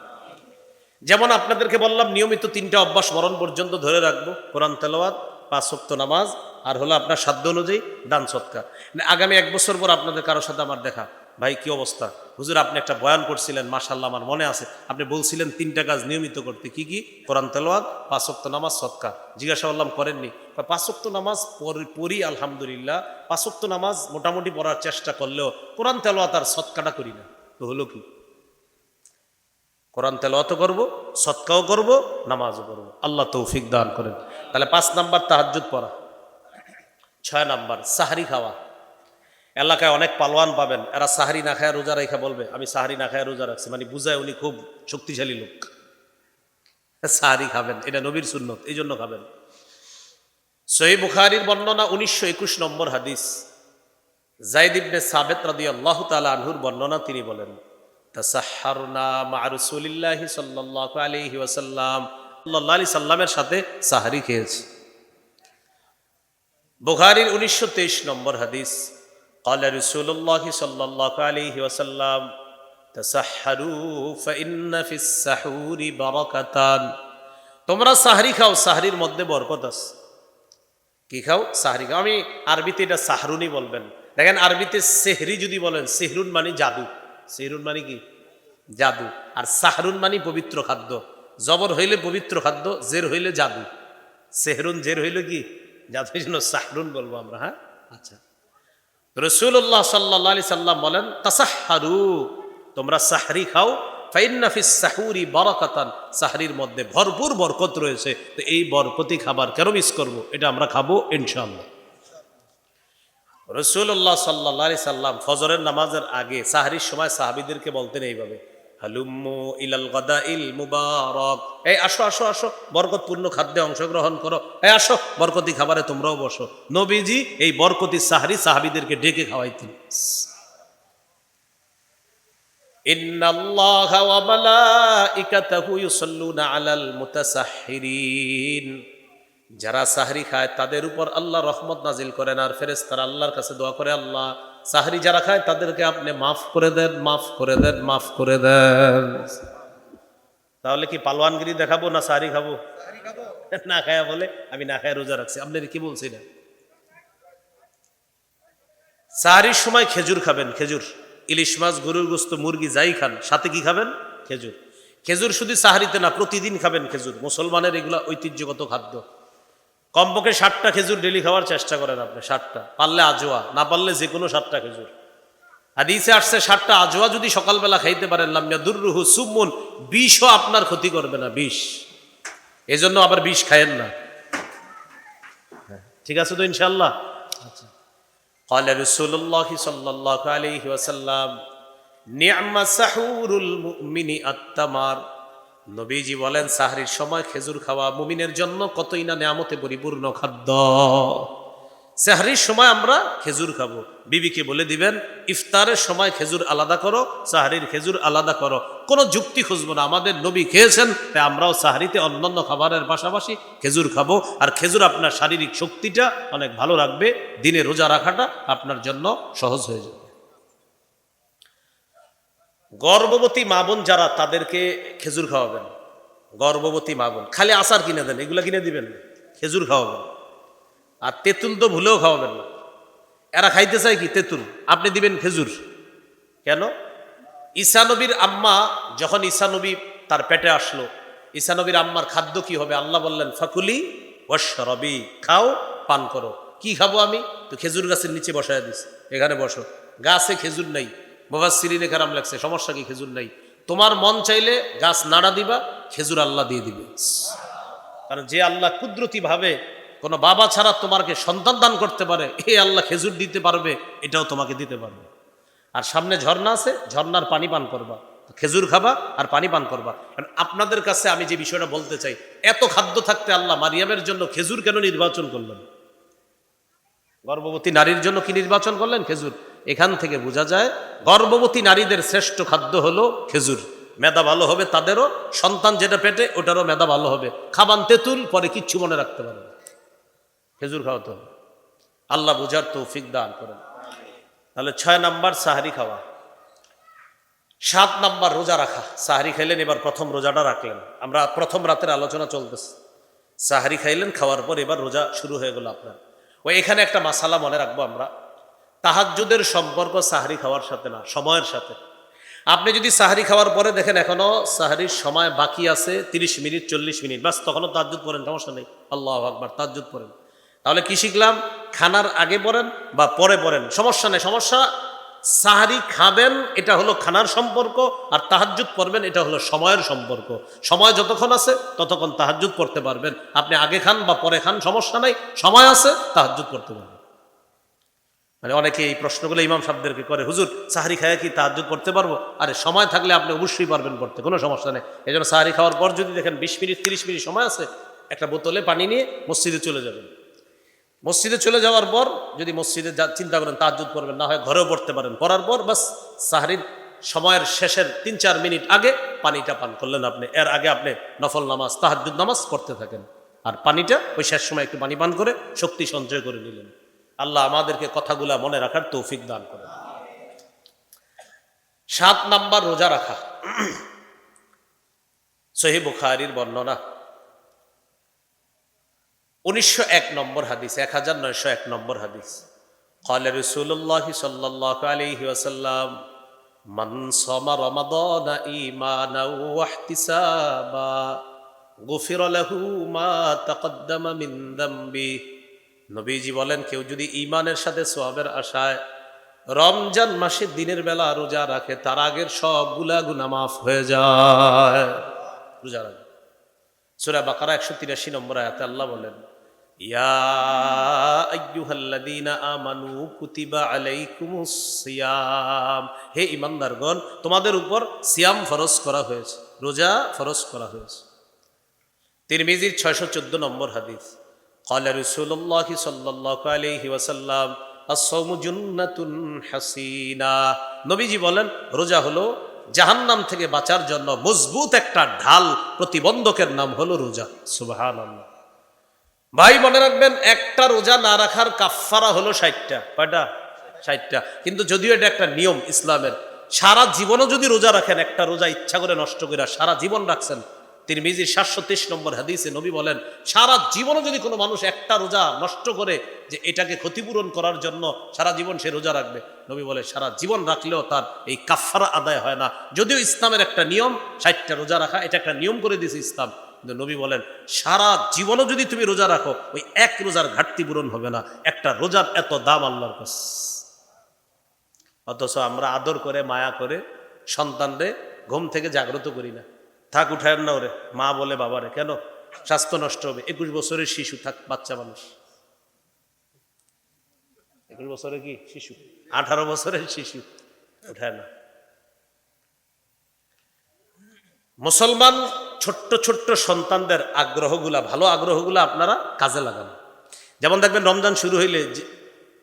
যেমন আপনাদেরকে বললাম নিয়মিত 3টা অভ্যাস মরণ পর্যন্ত ধরে রাখবো, কোরআন তেলাওয়াত, 5 ওয়াক্ত নামাজ, আর হলো আপনার সাধ্য অনুযায়ী দান সৎকার। আগামী 1 বছর পর আপনাদের কারোর সাথে আমার দেখা, ভাই কি অবস্থা, হুজুর আপনি একটা বয়ান করছিলেন মাশাআল্লাহ আমার মনে আছে, আপনি বলছিলেন 3টা কাজ নিয়মিত করতে, কি কি? কোরআন তেলাওয়াত, 5 ওয়াক্ত নামাজ, সৎকার। জিজ্ঞাসা করলাম করেননি? 5 ওয়াক্ত নামাজ পড়ি আলহামদুলিল্লাহ, 5 ওয়াক্ত নামাজ মোটামুটি পড়ার চেষ্টা করলেও কোরআন তেলাওয়াত আর সৎকাটা করি না, তো হলো কি? কোরআন তেলাওয়াতও করব, সৎকাও করব, নামাজও করব, আল্লাহ তৌফিক দান করেন। তাহলে 5 নাম্বার তাহাজ্জুদ পড়া। 6 নাম্বার সাহরি খাওয়া। এলাকায় অনেক পালোয়ান পাবেন, এরা সাহরি না খায় রোজা রেখা বলবে আমি সাহরি না খায় রোজা রাখছি, মানে বুঝায় উনি খুব শক্তিশালী লোক। সাহরি খাবেন, এটা নবীর সুন্নত, এই জন্য খাবেন। সহিহ বুখারীর বর্ণনা 1921 নম্বর হাদিস, যায়েদ ইবনে সাবিত রাদিয়াল্লাহু তাআলা আনহুর বর্ণনা, তিনি বলেন তাসাহহারনা মা রাসূলিল্লাহি সাল্লাল্লাহু আলাইহি ওয়াসাল্লাম, সাল্লাল্লাহু আলাইহি সাল্লামের সাথে সাহরি খেয়েছি। বুখারীর 1923 নম্বর হাদিস, ক্বালা রাসূলুল্লাহি সাল্লাল্লাহু আলাইহি ওয়াসাল্লাম তাসাহহারু ফাইন্না ফিস সাহুরি বারাকাতান, তোমরা সাহরি খাও, সাহরির মধ্যে বরকত আছে। কি খাও? সাহরি খাও। আমি আরবিতে এটা সাহরুনি বলবেন। দেখেন আরবিতে সেহরি যদি বলেন, সেহরুন মানে জাদু, সেহরুন মানে কি? জাদু। আর সাহরুন মানে পবিত্র খাদ্য, জবর হইলে পবিত্র খাদ্য, জের হইলে জাদু। সেহরুন জের হইলে কি? জাদু, এই জন্য সাহরুন বলবো আমরা। হ্যাঁ, আচ্ছা। রাসূলুল্লাহ সাল্লাল্লাহু আলাইহি সাল্লাম বলেন তাসাহহারু, তোমরা সাহরি খাও, ফাইন্না ফিস সাহুরি বারাকাতান, সাহরির মধ্যে ভরপুর বরকত রয়েছে। তো এই বরকতি খাবার কেন মিস করব? এটা আমরা খাবো ইনশাআল্লাহ। রাসূলুল্লাহ সাল্লাল্লাহু আলাইহি সাল্লাম ফজরের নামাজের আগে সাহরির সময় সাহাবীদেরকে বলতেন এইভাবে, হালুম্মু ইলাল গাদাইল মুবারক, এই আসো আসো আসো, বরকতপূর্ণ খাদ্যে অংশগ্রহণ করো, এই আসো বরকতি খাবারে তোমরাও বসো। নবীজি এই বরকতি সাহরি সাহাবীদেরকে ডেকে খাওয়াইতেন। ইন্নাল্লাহা ওয়া মালাইকাতাহু ইউসাল্লুনা আলাল মুতাসাহহিরিন, যারা সাহরি খায় তাদের উপর আল্লাহ রহমত নাজিল করেন, আর ফেরেশতারা আল্লাহর কাছে দোয়া করে, আল্লাহ সাহরি যারা খায় তাদেরকে আপনি মাফ করে দেন, মাফ করে দেন, মাফ করে দেন। তাহলে কি পালোয়ানগিরি দেখাবো না সাহরি খাবো? না খায়া বলে আমি না খায় রোজা রাখছি, আপনার কি বলছি না? সাহরির সময় খেজুর খাবেন, খেজুর, ইলিশ মাছ, গরুর গোস্ত, মুরগি যাই খান, সাথে কি খাবেন? খেজুর। খেজুর শুধু সাহরিতে না, প্রতিদিন খাবেন খেজুর। মুসলমানের এগুলা ঐতিহ্যগত খাদ্য। কমপক্ষে 7টা খেজুর ডেলি খাওয়ার চেষ্টা করেন আপনি, 7টা, পারলে আজোয়া, না পারলে যে কোনো 7টা খেজুর। হাদিসে আসছে 7টা আজোয়া যদি সকালবেলা খাইতে পারেন, লাম ইয়াদুররুহু সুমুন, বিষও আপনার ক্ষতি করবে না, বিষ। এজন্য আবার বিষ খায়েন না। ঠিক আছে তো ইনশাআল্লাহ? আচ্ছা। ক্বালা রাসূলুল্লাহি সাল্লাল্লাহু আলাইহি ওয়াসাল্লাম নি'মা সাহুরুল মুমিনি আত-তামার, নবীজি বলেন সাহরির সময় খেজুর খাওয়া মুমিনের জন্য কতই না নিয়ামতে পরিপূর্ণ খাদ্য। সেহরির সময় আমরা খেজুর খাবো। বিবিকে বলে দিবেন ইফতারের সময় খেজুর আলাদা করো, সাহারির খেজুর আলাদা করো। কোনো যুক্তি খুঁজবো না, আমাদের নবী খেয়েছেন, তাই আমরাও সাহারিতে অন্যান্য খাবারের পাশাপাশি খেজুর খাবো। আর খেজুর আপনার শারীরিক শক্তিটা অনেক ভালো রাখবে, দিনে রোজা রাখাটা আপনার জন্য সহজ হয়ে যাবে। গর্ভবতী মা বোন যারা, তাদেরকে খেজুর খাওয়াবেন। গর্ভবতী মা বোন খালি আচার কিনে দেন, এগুলা কিনে দিবেন না, খেজুর খাওয়াবেন। আর তেঁতুল তো ভুলেও খাওয়াবেন না। এরা খাইতে চায় কি তেঁতুল, আপনি দিবেন খেজুর। কেন? ঈসা নবীর আম্মা, যখন ঈসা নবী তার পেটে আসলো, ঈসা নবীর আম্মার খাদ্য কি হবে? আল্লাহ বললেন ফাকুলি ওয়াশরাবি, খাও পান করো। কি খাবো আমি? তো খেজুর গাছের নিচে বসায় দিস, এখানে বসো। গাছে খেজুর নাই, মুফাসসিরিনে কেরাম লাগছে, সমস্যা কি? খেজুর নাই। তোমার মন চাইলে গাছ নাড়া দিবা, খেজুর আল্লাহ দিয়ে দিবে। কারণ যে আল্লাহ কুদরতি ভাবে কোনো বাবা ছাড়া তোমাকে সন্তান দান করতে পারে, এই আল্লাহ খেজুর দিতে পারবে, এটাও তোমাকে দিতে পারবে। আর সামনে ঝর্ণা আছে, ঝর্ণার পানি পান করবা, খেজুর খাবা আর পানি পান করবা। কারণ আপনাদের কাছে আমি যে বিষয়টা বলতে চাই, এত খাদ্য থাকতে আল্লাহ মারিয়ামের জন্য খেজুর কেন নির্বাচন করলেন? গর্ভবতী নারীর জন্য কি নির্বাচন করলেন? খেজুর। এখান থেকে বোঝা যায় গর্ভবতী নারীদের শ্রেষ্ঠ খাদ্য হলো খেজুর। মেধা ভালো হবে তাদেরও, সন্তান যেটা পেটে ওটারও মেধা ভালো হবে। খাবান তেঁতুল, পরে কিচ্ছু মনে রাখতে পারবে। খেজুর খাওয়াতে হবে। আল্লাহ বুঝার তৌফিক দান করেন। তাহলে 6 নাম্বার সাহারি খাওয়া। 7 নাম্বার রোজা রাখা। সাহারি খাইলেন, এবার প্রথম রোজাটা রাখলেন। আমরা প্রথম রাতের আলোচনা চলতেছে। সাহারি খাইলেন, খাওয়ার পর এবার রোজা শুরু হয়ে গেল আপনার। ওই এখানে একটা মাসালা মনে রাখবো আমরা, তাহাজ্জুদের সম্পর্ক সাহারি খাওয়ার সাথে না, সময়ের সাথে। আপনি যদি সাহারি খাওয়ার পরে দেখেন এখনো সাহারির সময় বাকি আছে 30 মিনিট 40 মিনিট, বাস তখনও তাহাজ্জুদ পড়েন, সমস্যা নেই, আল্লাহু আকবার, তাহাজ্জুদ পড়েন। তাহলে কি শিখলাম? খানার আগে পড়েন বা পরে পড়েন, সমস্যা নেই। সমস্যা সাহারি খাবেন, এটা হলো খানার সম্পর্ক, আর তাহাজ্জুদ পড়বেন, এটা হলো সময়ের সম্পর্ক। সময় যতক্ষণ আছে ততক্ষণ তাহাজ্জুদ পড়তে পারবেন। আপনি আগে খান বা পরে খান, সমস্যা নাই, সময় আছে, তাহাজ্জুদ পড়তে পারবেন। মানে অনেকে এই প্রশ্নগুলো ইমাম সাহেবদেরকে করে, হুজুর সাহারি খায় কি তাহাজ্জুদ পড়তে পারবো? আরে সময় থাকলে আপনি অবশ্যই পারবেন পড়তে, কোনো সমস্যা নেই। এই জন্য সাহারি খাওয়ার পর যদি দেখেন 20 মিনিট 30 মিনিট সময় আছে, একটা বোতলে পানি নিয়ে মসজিদে চলে যাবেন। মসজিদে চলে যাওয়ার পর যদি মসজিদে চিন্তা করেন তাহাজ্জুদ পড়বেন, না হয় ঘরেও পড়তে পারেন। পড়ার পর বাস সাহারির সময়ের শেষের 3-4 মিনিট আগে পানিটা পান করলেন আপনি। এর আগে আপনি নফল নামাজ, তাহাজ্জুদ নামাজ পড়তে থাকেন, আর পানিটা ওই শেষ সময় একটু পানি পান করে শক্তি সঞ্চয় করে নিলেন। আল্লাহ আমাদেরকে কথাগুলা মনে রাখার তৌফিক দান করেন। 7 নাম্বার রোজা রাখা। সহিহ বুখারীর বর্ণনা 1901 নম্বর হাদিস, 1901 নম্বর হাদিস। قال رسول الله صلى الله عليه وسلم من صام رمضان إيمانا واحتسابا غفر له ما تقدم من ذنبه। নবীজি বলেন, কেউ যদি ঈমানের সাথে সওয়াবের আশায় রমজান মাসে দিনের বেলা রোজা রাখে, তার আগের সবগুলা গুনাহ মাফ হয়ে যায়। রোজা রাখে। সূরা বাকারা 183 নম্বর আয়াতে আল্লাহ বলেন, ইয়া আইয়ুহাল্লাযীনা আমানু কুতিবা আলাইকুমুস সিয়াম, হে ঈমানদারগণ, তোমাদের উপর সিয়াম ফরজ করা হয়েছে, রোজা ফরজ করা হয়েছে। তিরমিজির 614 নম্বর হাদিস। قال رسول الله صلى الله عليه وسلم الصوم جنة حصينة। নবীজি বলেন, রোজা হলো জাহান্নাম থেকে বাঁচার জন্য মজবুত একটা ঢাল, প্রতিবন্ধকের নাম হলো রোজা। সুবহানাল্লাহ। ভাই মনে রাখবেন, একটা রোজা না রাখার কাফফারা হলো 60টা। কয়টা? 60টা। কিন্তু যদিও এটা একটা নিয়ম ইসলামের, সারা জীবনও যদি রোজা রাখেন, একটা রোজা ইচ্ছা করে নষ্ট করে সারা জীবন রাখছেন, তিরমিজির 723 নম্বর হাদিসে নবী বলেন, সারা জীবনও যদি কোনো মানুষ একটা রোজা নষ্ট করে, যে এটাকে ক্ষতিপূরণ করার জন্য সারা জীবন সে রোজা রাখবে, নবী বলে সারা জীবন রাখলেও তার এই কাফফারা আদায় হয় না। যদিও ইসলামের একটা নিয়ম 60টা রোজা রাখা, এটা একটা নিয়ম করে দিয়েছে ইসলাম, কিন্তু নবী বলেন সারা জীবনও যদি তুমি রোজা রাখো, ওই এক রোজার ঘাটতি পূরণ হবে না। একটা রোজার এত দাম আল্লাহর কাছে। অথচ আমরা আদর করে মায়া করে সন্তানরে ঘুম থেকে জাগ্রত করি না। থাক, উঠায় না ওরে, মা বলে বাবারে, কেন? স্বাস্থ্য নষ্ট হবে। 21 বছরের শিশু, থাক, বাচ্চা মানুষ। 21 বছরের কি শিশু? 18 বছরের শিশু, উঠায় না। মুসলমান ছোট্ট ছোট্ট সন্তানদের আগ্রহগুলা, ভালো আগ্রহগুলা আপনারা কাজে লাগান। যেমন দেখবেন রমজান শুরু হইলে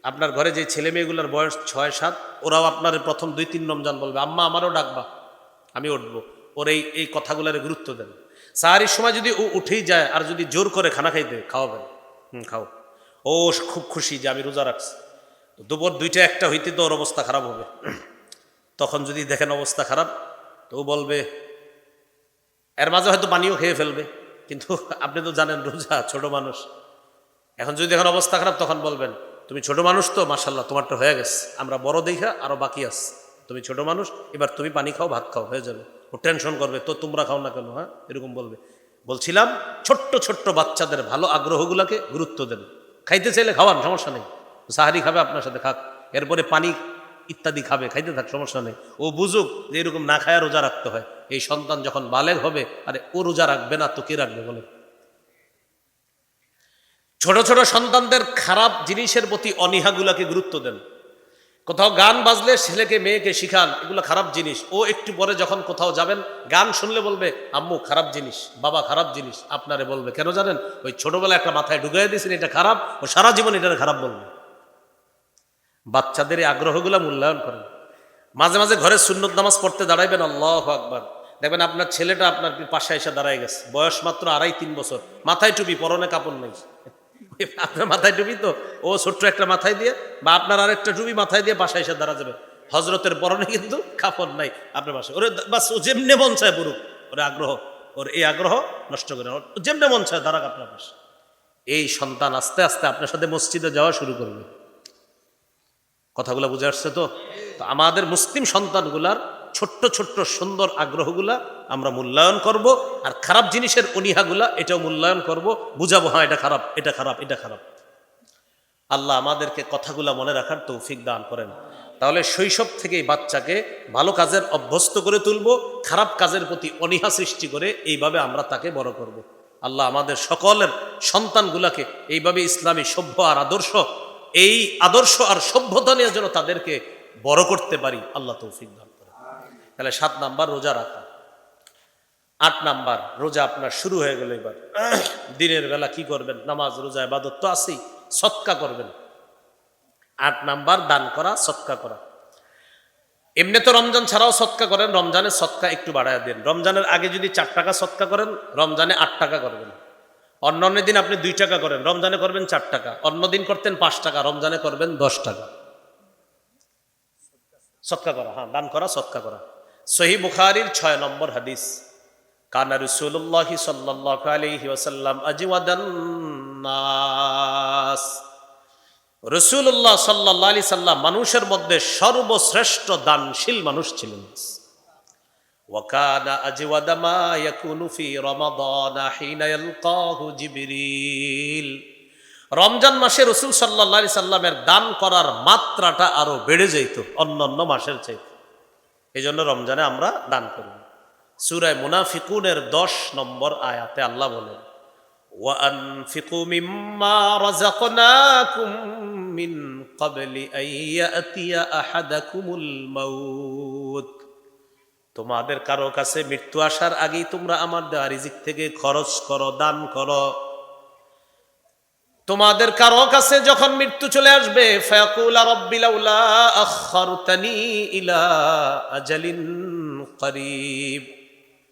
আপনার ঘরে যে ছেলে মেয়েগুলোর বয়স 6-7, ওরাও আপনার প্রথম 2-3 রমজান বলবে, আম্মা আমারও ডাকবা, আমি উঠবো। ওর এই কথাগুলোর গুরুত্ব দেন। সাহারির সময় যদি ও উঠেই যায় আর যদি জোর করে খানা খাইতে খাওয়াবেন, খাও, ও খুব খুশি যে আমি রোজা রাখছি। দুপুর 2টা-1টা হইতে তো ওর অবস্থা খারাপ হবে। তখন যদি দেখেন অবস্থা খারাপ, তো ও বলবে, এর মাঝে হয়তো পানিও খেয়ে ফেলবে, কিন্তু আপনি তো জানেন রোজা, ছোট মানুষ। এখন যদি দেখেন অবস্থা খারাপ, তখন বলবেন, তুমি ছোট মানুষ তো, মাশাল্লাহ তোমারটা হয়ে গেছে, আমরা বড় দেখা আরো বাকি আছে, তুমি ছোট মানুষ, এবার তুমি পানি খাও, ভাত খাও, হয়ে যাবে। ও টেনশন করবে, তো তোমরা খাও না কেন, হ্যাঁ, এরকম বলবে। বলছিলাম ছোট্ট ছোট্ট বাচ্চাদের ভালো আগ্রহগুলোকে গুরুত্ব দেন। খাইতে চাইলে খাওয়ান, সমস্যা নেই। সাহারি খাবে আপনার সাথে, খাক, এরপরে পানি ইত্যাদি খাবে, খাইতে থাক, সমস্যা নেই। ও বুঝুক যে এরকম না খায়া রোজা রাখতে হয়। এই সন্তান যখন বালেগ হবে, আরে ও রোজা রাখবে না তো কে রাখবে বলে? ছোট ছোট সন্তানদের খারাপ জিনিসের প্রতি অনীহাগুলাকে গুরুত্ব দেন। কোথাও গান বাজলে ছেলেকে মেয়েকে শিখান, এগুলো খারাপ জিনিস। ও একটু পরে যখন কোথাও যাবেন, গান শুনলে বলবে, আম্মু খারাপ জিনিস, বাবা খারাপ জিনিস। আপনারে বলবে কেন জানেন? ওই ছোটবেলায় একটা মাথায় ঢুকাই দিয়েছেন এটা খারাপ, ও সারা জীবন এটা খারাপ বলবে। বাচ্চাদের এই আগ্রহগুলো মূল্যায়ন করেন। মাঝে মাঝে ঘরে সুন্নত নামাজ পড়তে দাঁড়াইবেন, আল্লাহু আকবার, দেখবেন আপনার ছেলেটা আপনার পাশে এসে দাঁড়ায় গেছে, বয়স মাত্র 2.5-3 বছর, মাথায় টুপি, পরনে কাপড় নেই। আপনার মাথায় টুপি তো, ও ছোট্ট একটা মাথায় দিয়ে, বা আপনার আরেকটা টুপি মাথায় দিয়ে বাসায় এসে দাঁড়া যাবে। হজরতের পরনে কিন্তু কাপড় নাই আপনার বাসায়। ওরে বাস, ও যেমনে মন চায় বলুক, ওর আগ্রহ, ওর এই আগ্রহ নষ্ট করে, যেমনে মন চায় দাঁড়াক আপনার পাশে। এই সন্তান আস্তে আস্তে আপনার সাথে মসজিদে যাওয়া শুরু করবে। কথাগুলো বুঝে আসছে তো? আমাদের মুসলিম সন্তানগুলার ছোট্ট ছোট্ট সুন্দর আগ্রহগুলা আমরা মূল্যায়ন করব, আর খারাপ জিনিসের অনীহাগুলা এটাও মূল্যায়ন করব, বুঝাবো, হ্যাঁ এটা খারাপ, এটা খারাপ, এটা খারাপ। আল্লাহ আমাদেরকে কথাগুলা মনে রাখার তৌফিক দান করেন। তাহলে শৈশব থেকেই বাচ্চাকে ভালো কাজের অভ্যস্ত করে তুলব, খারাপ কাজের প্রতি অনীহা সৃষ্টি করে এইভাবে আমরা তাকে বড় করব। আল্লাহ আমাদের সকলের সন্তানগুলাকে এইভাবে ইসলামী সভ্য আর আদর্শ, এই আদর্শ আর সভ্যতা নিয়ে যেন তাদেরকে বড় করতে পারি, আল্লাহ তৌফিক দান করে। তাহলে 7 নাম্বার রোজা রাখা। 8 নাম্বার, রোজা আপনার শুরু হয়ে গেল, এবার দিনের বেলা কি করবেন? নামাজ, রোজা, ইবাদত তো আছেই, সদকা করবেন। 8 নাম্বার, দান করা, সদকা করা। এমনি তো রমজান ছাড়াও সদকা করেন, রমজানে সদকা একটু বাড়ায় দেন। রমজানের আগে যদি 4 টাকা সদকা করেন, রমজানে 8 টাকা করবেন। অন্য দিন আপনি 2 টাকা করেন, রমজানে করবেন 4 টাকা। অন্য দিন করতেন 5 টাকা, রমজানে করবেন 10 টাকা। সদকা করা, হ্যাঁ, দান করা, সদকা করা। সহিহ বুখারীর 6 নম্বর হাদিস, কানা রাসূলুল্লাহ সাল্লাল্লাহু আলাইহি ওয়াসাল্লাম আজওয়াদান নাস। রাসূলুল্লাহ সাল্লাল্লাহু আলাইহি সাল্লাম মানুষের মধ্যে সর্বশ্রেষ্ঠ দানশীল মানুষ ছিলেন। ওয়া কানা আজওয়াদা মা ইয়াকুনু ফি রমাদান হিনা ইয়ালকাহু জিবরিল। রমজান মাসে রাসূল সাল্লাল্লাহু আলাইহি সাল্লামের দান করার মাত্রাটা আরো বেড়ে যেত অন্যান্য মাসের চাইতে। এজন্য রমজানে আমরা দান করি। সূরা মুনাফিকুনের 10 নম্বর আয়াতে আল্লাহ বলেন, ওয়া আনফিকু মিম্মা রাযাকনাকুম মিন ক্বাবলি আন ইয়াতিয়া আহাদাকুমুল মাউত। তোমাদের কারো কাছে মৃত্যু আসার আগেই তোমরা আমার দেওয়া রিজিক থেকে খরচ করো, দান করো। তোমাদের কারো কাছে যখন মৃত্যু চলে আসবে, ফায়াকুলা রাব্বি লাউলা আখারতানি ইলা আজালিন করিব।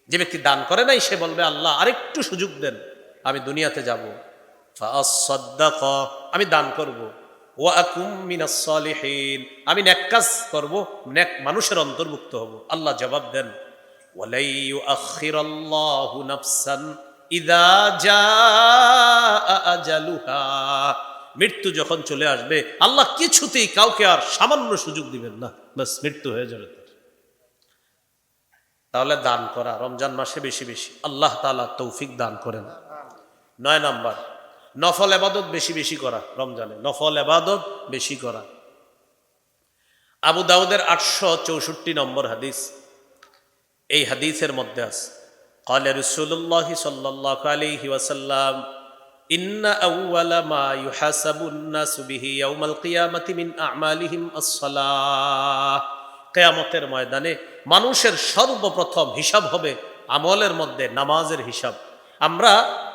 যে ব্যক্তি দান করে নাই সে বলবে, আল্লাহ আরেকটু সুযোগ দেন, আমি দুনিয়াতে যাব, ফাআসাদদাক, আমি দান করব, ওয়া আকুম মিনাস সালিহিন, আমি নেক কাজ করব, নেক মানুষের অন্তর্ভুক্ত হব। আল্লাহ জবাব দেন, ওয়ালাই ইউআখিরাল্লাহু নাফসান ইযা জাআ আজালুহা। মৃত্যু যখন চলে আসবে, আল্লাহ কিছুতেই কাউকে আর সামান্য সুযোগ দিবেন না, বাস মৃত্যু হয়ে যাবে। তাহলে দান করা রমজান মাসে বেশি বেশি, আল্লাহ তাআলা তৌফিক দান করেন। 9 নাম্বার, নফল ইবাদত বেশি বেশি করা। রমজানে নফল ইবাদত বেশি করা। আবু দাউদের 864 নম্বর হাদিস, এই হাদিসের মধ্যে আছে, ক্বালা রাসূলুল্লাহ সাল্লাল্লাহু আলাইহি ওয়াসাল্লাম, ইন্না আউওয়ালা মা ইউহাসাবুন নাসু বিহি ইয়াউমাল কিয়ামাতি মিন আমালিহিম আস-সালাহ। কিয়ামতের ময়দানে মানুষের সর্বপ্রথম হিসাব হবে আমলের মধ্যে নামাজের হিসাব। আমরা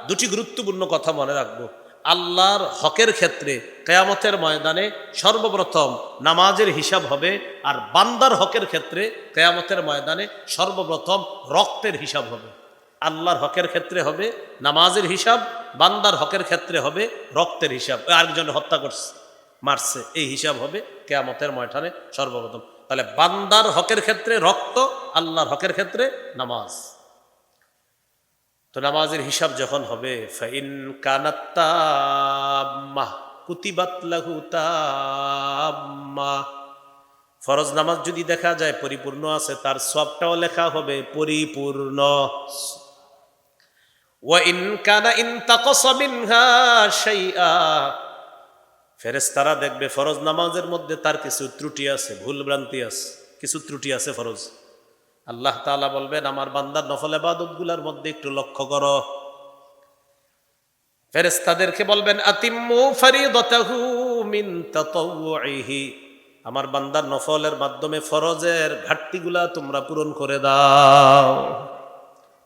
দুটি গুরুত্বপূর্ণ কথা মনে রাখবো। আল্লাহর হকের ক্ষেত্রে কিয়ামতের ময়দানে সর্বপ্রথম নামাজের হিসাব হবে, আর বান্দার হকের ক্ষেত্রে কিয়ামতের ময়দানে সর্বপ্রথম রক্তের হিসাব হবে। আল্লাহর হকের ক্ষেত্রে হবে নামাজের হিসাব, বান্দার হকের ক্ষেত্রে হবে রক্তের হিসাব। আরেকজন হত্যা করছে, মারছে, এই হিসাব হবে কিয়ামতের ময়দানে সর্বপ্রথম। তাহলে বান্দার হকের ক্ষেত্রে রক্ত, আল্লাহর হকের ক্ষেত্রে নামাজ। তো নামাজের হিসাব যখন হবে, ফাইন কানাত তাম্মাহ কুতিবাত লাহু তাম্মাহ, ফরজ নামাজ যদি দেখা যায় পরিপূর্ণ আছে, তার সবটাও লেখা হবে পরিপূর্ণ। ওয়া ইন কানা ইনতাকাসা মিনহা শাইআ, ফেরেশতারা দেখবে ফরজ নামাজের মধ্যে তার কিছু ত্রুটি আছে, ভুল ভ্রান্তি আছে, কিছু ত্রুটি আছে ফরজ। আল্লাহ তাআলা বলবেন আমার বান্দার নফল ইবাদতগুলোর মধ্যে একটু লক্ষ্য করো। ফেরেশতাদেরকে বলবেন আতিম্মু ফারিদাতাহু মিন তাতাওউহি, আমার বান্দার নফলের মাধ্যমে ফরজের ঘাটতিগুলা তোমরা পূরণ করে দাও।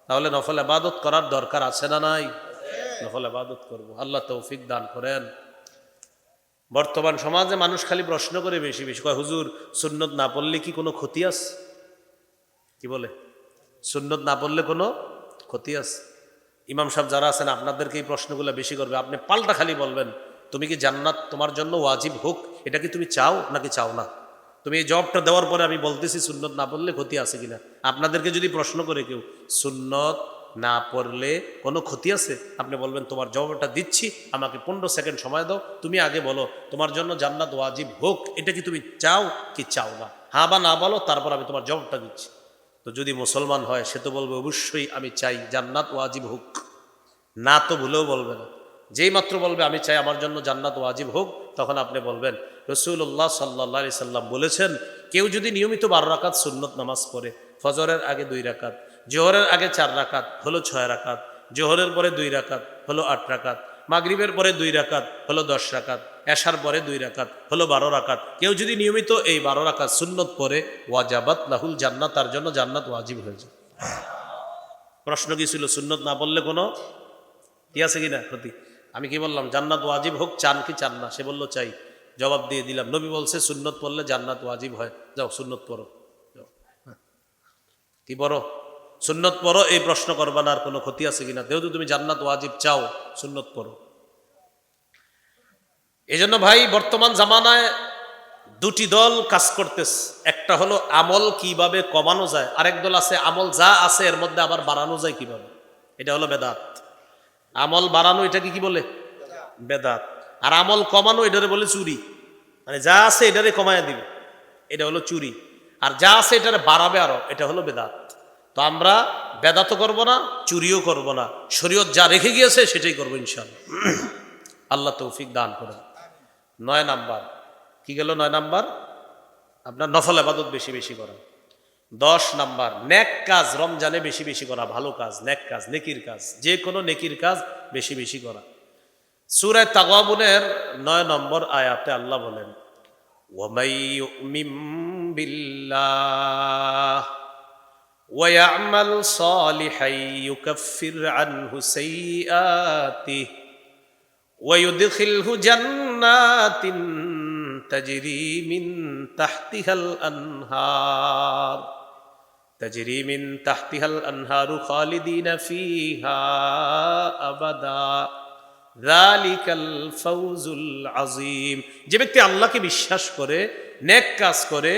তাহলে নফল ইবাদত করার দরকার আছে না নাই? নফল ইবাদত করব, আল্লাহ তৌফিক দান করেন। বর্তমান সমাজে মানুষ খালি প্রশ্ন করে বেশি বেশি, কয় হুজুর সুন্নত না পড়লে কি কোনো ক্ষতি আছে? কি বলে? সুন্নত না পড়লে কোনো ক্ষতি আছে? ইমাম সাহেব যারা আছেন আপনাদেরকে এই প্রশ্নগুলো বেশি করবে। আপনি পাল্টা খালি বলবেন তুমি কি জান্নাত তোমার জন্য ওয়াজিব হোক, এটা কি তুমি চাও নাকি চাও না? তুমি এই জবাবটা দেওয়ার পরে আমি বলতেছি সুন্নত না পড়লে ক্ষতি আছে কিনা। আপনাদেরকে যদি প্রশ্ন করে কেউ সুন্নত না পড়লে কোনো ক্ষতি আছে, আপনি বলবেন তোমার জবাবটা দিচ্ছি, আমাকে 15 সেকেন্ড সময় দাও, তুমি আগে বলো তোমার জন্য জান্নাত ওয়াজিব হোক, এটা কি তুমি চাও কি চাও না? হ্যাঁ বা না বলো, তারপর আমি তোমার জবাবটা দিচ্ছি। তো যদি মুসলমান হয় সে তো বলবে অবশ্যই আমি চাই জান্নাত ওয়াজিব হোক, না তো ভুলেও বলবে না। যেই মাত্র বলবে আমি চাই আমার জন্য জান্নাত ওয়াজিব হোক, তখন আপনি বলবেন রাসূলুল্লাহ সাল্লাল্লাহু আলাইহি সাল্লাম বলেছেন কেউ যদি নিয়মিত 12 রাকাত সুন্নত নামাজ পড়ে, ফজরের আগে 2 রাকাত, জোহরের আগে 4 রাকাত হলো 6 রাকাত, জোহরের পরে 2 রাকাত হলো 8 রাকাত, মাগরিবের পরে 2 রাকাত হলো 10 রাকাত, এশার পরে 2 রাকাত হলো 12 রাকাত, কেউ যদি নিয়মিত এই 12 রাকাত সুন্নত পড়ে ওয়াজাবাত লাহুল জান্নাত, তার জন্য জান্নাত ওয়াজিব হয়ে যায়। প্রশ্ন কি ছিল? সুন্নত না পড়লে কোনো কি আছে কিনা ক্ষতি? আমি কি বললাম জান্নাত ওয়াজিব হোক চান কি চান না? সে বলল চাই, জবাব দিয়ে দিলাম নবী বলছে সুন্নত পড়লে জান্নাত ওয়াজিব হয়, যাও সুন্নত পড়ো, কি পড়ো? সুন্নত পড়ো। এই প্রশ্ন করবা না আর কোনো ক্ষতি আছে কিনা, যেহেতু তুমি জান্নাত ওয়াজিব চাও সুন্নত পড়ো। এই জন্য ভাই বর্তমান জামানায় দুটি দল কাজ করতেছে, একটা হলো আমল কিভাবে কমানো যায়, আরেক দল আছে আমল যা আছে এর মধ্যে আবার বাড়ানো যায় কিভাবে, এটা হলো বেদাত। আমল বাড়ানো এটাকে কি বলে? বেদাত। আর আমল কমানো এটারে বলে চুরি, মানে যা আছে এটারে কমায় দিবে, এটা হলো চুরি। আর যা আছে এটারে বাড়াবে আরো, এটা হলো বেদাত। তো আমরা বেদাতও করব না, চুরিও করব না, শরীয়ত যা রেখে গিয়েছে সেটাই করবো ইনশাআল্লাহ। আল্লাহ তৌফিক দান করেন। 9 নাম্বার কি গেল? 9 নাম্বার আপনার নফল ইবাদত বেশি বেশি করা। 10 নাম্বার নেক কাজ রমজানে বেশি বেশি করা, ভালো কাজ, নেক কাজ, নেকির কাজ, যে কোনো নেকির কাজ বেশি বেশি করা। সূরা তাগাবুনের 9 নম্বর আয়াতে আল্লাহ বলেন ওয়ামাই ইউমিন বিল্লাহ ওয়া ইয়ামাল সালিহান ইউকাফির আনহু সাইয়্যাতিহি ওয়া ইউদখিলহু জান্নাতিন তাজরি মিন তাহতিহাল আনহার তাজরি মিন তাহতিহাল আনহারু খালিদিনা ফিহা আবাদা যালিকাল ফাউজুল আযীম। যে ব্যক্তি আল্লাহকে বিশ্বাস করে নেক কাজ করে,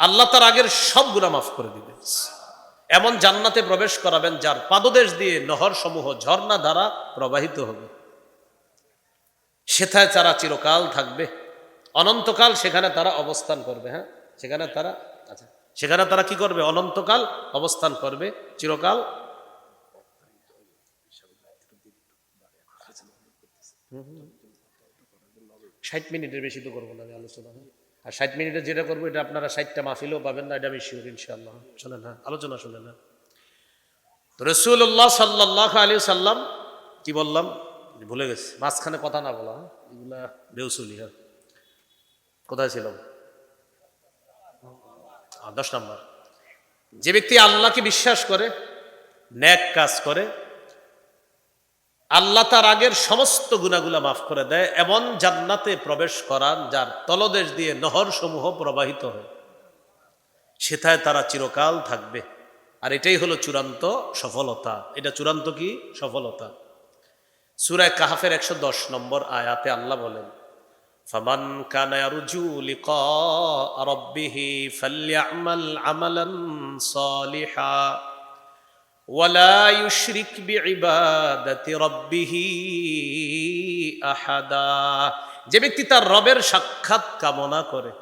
আল্লাহ তার আগের সব গুনাহ মাফ করে দিবেন, এমন জান্নাতে প্রবেশ করাবেন যার পাদদেশ দিয়ে নহর সমূহ ঝর্ণা দ্বারা প্রবাহিত হবে। সেথায় তারা চিরকাল থাকবে, অনন্তকাল সেখানে তারা অবস্থান করবে। হ্যাঁ, সেখানে তারা সেখানে তারা কি করবে? অনন্তকাল অবস্থান করবে, চিরকাল। 60 মিনিটের বেশি তো করবো না আমি আলোচনা। আর 60 মিনিটের যেটা করবো এটা আপনারা 60টা মাহফিলও পাবেন না, এটা আমি শিওর ইনশাআল্লাহ। শোনেন, হ্যাঁ আলোচনা শোনেন। হ্যাঁ, তো রাসূলুল্লাহ সাল্লাল্লাহু আলাইহি সাল্লাম কি বললাম ভুলে গেছি, মাঝখানে কথা না বলা, এগুলা বেউসুলি। হ্যাঁ, কোথায় ছিলাম? 10 নম্বর, যে ব্যক্তি আল্লাহকে বিশ্বাস করে নেক কাজ করে, আল্লাহ তার আগের সমস্ত গুনাহগুলা মাফ করে দেয়, এমন জান্নাতে প্রবেশ করান যার তলদেশ দিয়ে নহর সমূহ প্রবাহিত হয়, সেথায় তারা চিরকাল থাকবে। আর এটাই হলো চূড়ান্ত সফলতা। এটা চূড়ান্ত কি সফলতা? সূরা কাহফের 110 নম্বর আয়াতে আল্লাহ বলেন, ফামান কানা ইয়ারজু লিকা রাব্বিহি ফালইআমাল আমালান সালিহা ওয়ালা ইউশরিক বিইবাদাতি রাব্বিহি আহাদা। যে ব্যক্তি তার রবের সাক্ষাৎ কামনা করে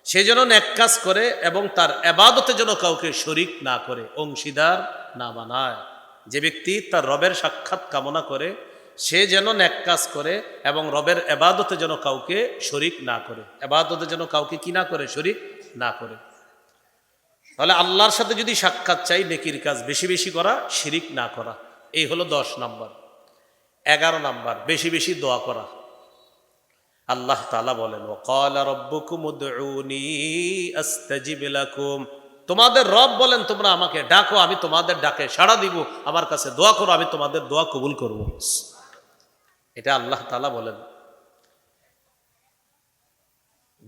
সে যেন নেক কাজ করে এবং তার ইবাদতে যেন কাউকে শরিক না করে, অংশীদার না বানায়। যে ব্যক্তি তার রবের সাক্ষাৎ কামনা করে সে যেন নেক কাজ করে এবং রবের ইবাদতে যেন কাউকে শরিক না করে, ইবাদতে যেন কাউকে কি না করে, শরিক না করে। তাহলে আল্লাহর সাথে যদি সাক্ষাৎ চাই, নেকির কাজ বেশি বেশি করা, শিরিক না করা। এই হলো 10 নাম্বার। 11 নাম্বার, বেশি বেশি দোয়া করা। আল্লাহ তাআলা বলেন, ওয়াকালা রাব্বুকুম উদউনি আস্তাজিব লাকুম। তোমাদের রব বলেন, তোমরা আমাকে ডাকো, আমি তোমাদের ডাকে সাড়া দিব। আমার কাছে দোয়া করো, আমি তোমাদের দোয়া কবুল করব। এটা আল্লাহ তাআলা বলেন।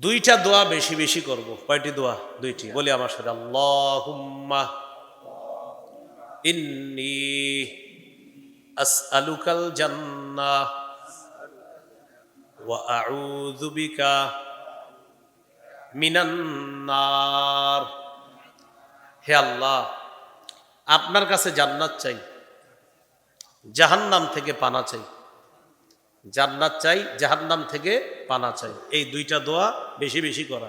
দুইটা দোয়া বেশি বেশি করব। কয়টি দোয়া? দুইটি। বলি আমার সাথে, আল্লাহুম্মা ইন্নী আসআলুকাল জান্নাহ ওয়া আউযু বিকা মিনান নার। হে আল্লাহ, আপনার কাছে জান্নাত চাই, জাহান্নাম থেকে পানা চাই। জান্নাত চাই, জাহান্নাম থেকে পানা চাই। এই দুইটা দোয়া বেশি বেশি করা।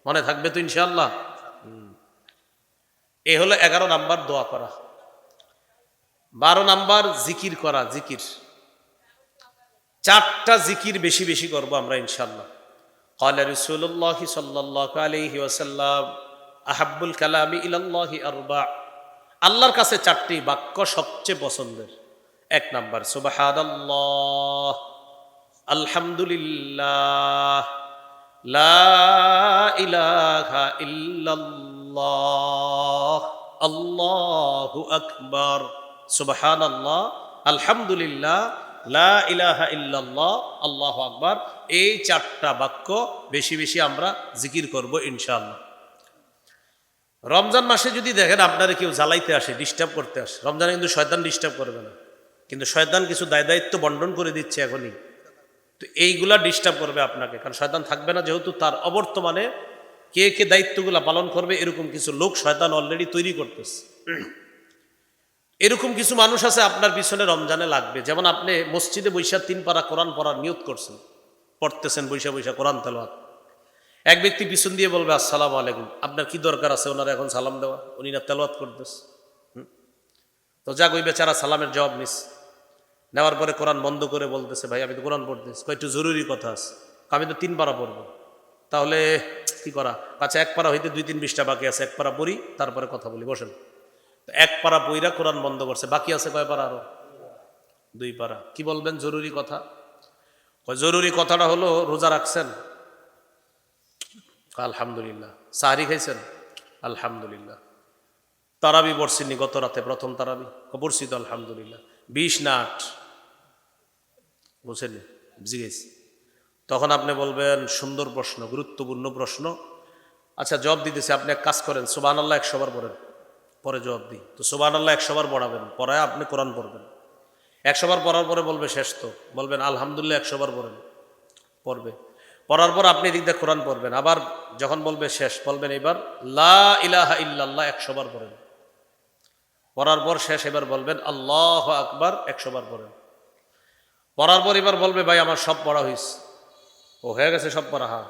মনে থাকবে তো ইনশাআল্লাহ? এই হলো 11 নাম্বার, দোয়া করা। 12 নাম্বার, জিকির করা। জিকির 4টা জিকির বেশি বেশি করব আমরা ইনশাআল্লাহ। ক্বালা রাসূলুল্লাহ সাল্লাল্লাহু আলাইহি ওয়াসাল্লাম, আহাব্বুল কালামি ইলাল্লাহি আরবা। আল্লাহর কাছে 4টি বাক্য সবচেয়ে পছন্দের। 1 নাম্বার, সুবহানাল্লাহ, আলহামদুলিল্লাহ, লা ইলাহা ইল্লাল্লাহ, আল্লাহু আকবার। সুবহানাল্লাহ, আলহামদুলিল্লাহ, লা ইলাহা ইল্লাল্লাহ, আল্লাহু আকবার। এই 4টা বাক্য বেশি বেশি আমরা জিকির করব ইনশাআল্লাহ। রমজান মাসে যদি দেখেন আপনারা কেউ জ্বালাইতে আসে, ডিস্টার্ব করতে আসে, রমজানে কিন্তু শয়তান ডিস্টার্ব করবে না, কিন্তু শয়তান কিছু দায় দায়িত্ব বন্টন করে দিচ্ছে এখনই। তো এইগুলা ডিস্টার্ব করবে আপনাকে, কারণ শয়তান থাকবে না, যেহেতু তার অবর্তমানে কে কে দায়িত্বগুলা পালন করবে এরকম কিছু লোক শয়তান অলরেডি তৈরি করতেছে। এরকম কিছু মানুষ আছে আপনার পিছনে রমজানে লাগবে। যেমন আপনি মসজিদে বৈশা 3 পারা কোরআন পড়ার নিয়ত করছেন, পড়তেছেন বৈশা বৈশা কোরআন তেলাওয়াত। এক ব্যক্তি পিছন দিয়ে বলবে, আসসালামু আলাইকুম। আপনার কি দরকার আছে ওনারা এখন সালাম দেওয়া? উনি না তেলাওয়াত করতেছে। তো যাক, ওই বেচারা সালামের জবাব নিস, নেওয়ার পরে কোরআন বন্ধ করে বলতেছে, ভাই আমি তো কোরআন পড়তেছি। একটু জরুরি কথা আছে, আমি তো 3 পারা পড়বো। তাহলে কি করা? আচ্ছা, 1 পারা হইতে 2-3 পৃষ্ঠা বাকি আছে, 1 পারা পড়ি তারপরে কথা বলি, বসেন। 1 পারা পইরা কোরআন বন্ধ করছে, বাকি আছে কয় পারা? আরো 2 পারা। কি বলবেন? জরুরি কথা। জরুরি কথাটা হলো, রোজা রাখছেন? আলহামদুলিল্লাহ। সাহরি খাইছেন? আলহামদুলিল্লাহ। তারাবি পড়ছিনি গত রাতে? প্রথম তারাবি পড়ছি তো, আলহামদুলিল্লাহ। 20 না 8? বুঝছেন? জিজ্ঞেস। তখন আপনি বলবেন, সুন্দর প্রশ্ন, গুরুত্বপূর্ণ প্রশ্ন। আচ্ছা, জবাব দিতেছি, আপনি এক কাজ করেন, সুবহানাল্লাহ 100 বার পড়েন, পরে জবাব দিই। তো সুবহানাল্লাহ 100 বার পড়াবেন, পড়ায় আপনি কোরআন পড়বেন। 100 বার পড়ার পরে বলবে শেষ তো, বলবেন আলহামদুলিল্লাহ 100 বার পড়েন, পড়বে। পড়ার পর আপনি এদিক দিয়ে কোরআন পড়বেন, আবার যখন বলবে শেষ বলবেন এবার লা ইলাহা ইল্লাল্লাহ 100 বার পড়েন। পড়ার পর শেষ এবার বলবেন আল্লাহু আকবার 100 বার পড়েন। পড়ার পর এবার বলবে, ভাই আমার সব পড়া হয়েছে। ও হয়ে গেছে সব পড়া? হ্যাঁ।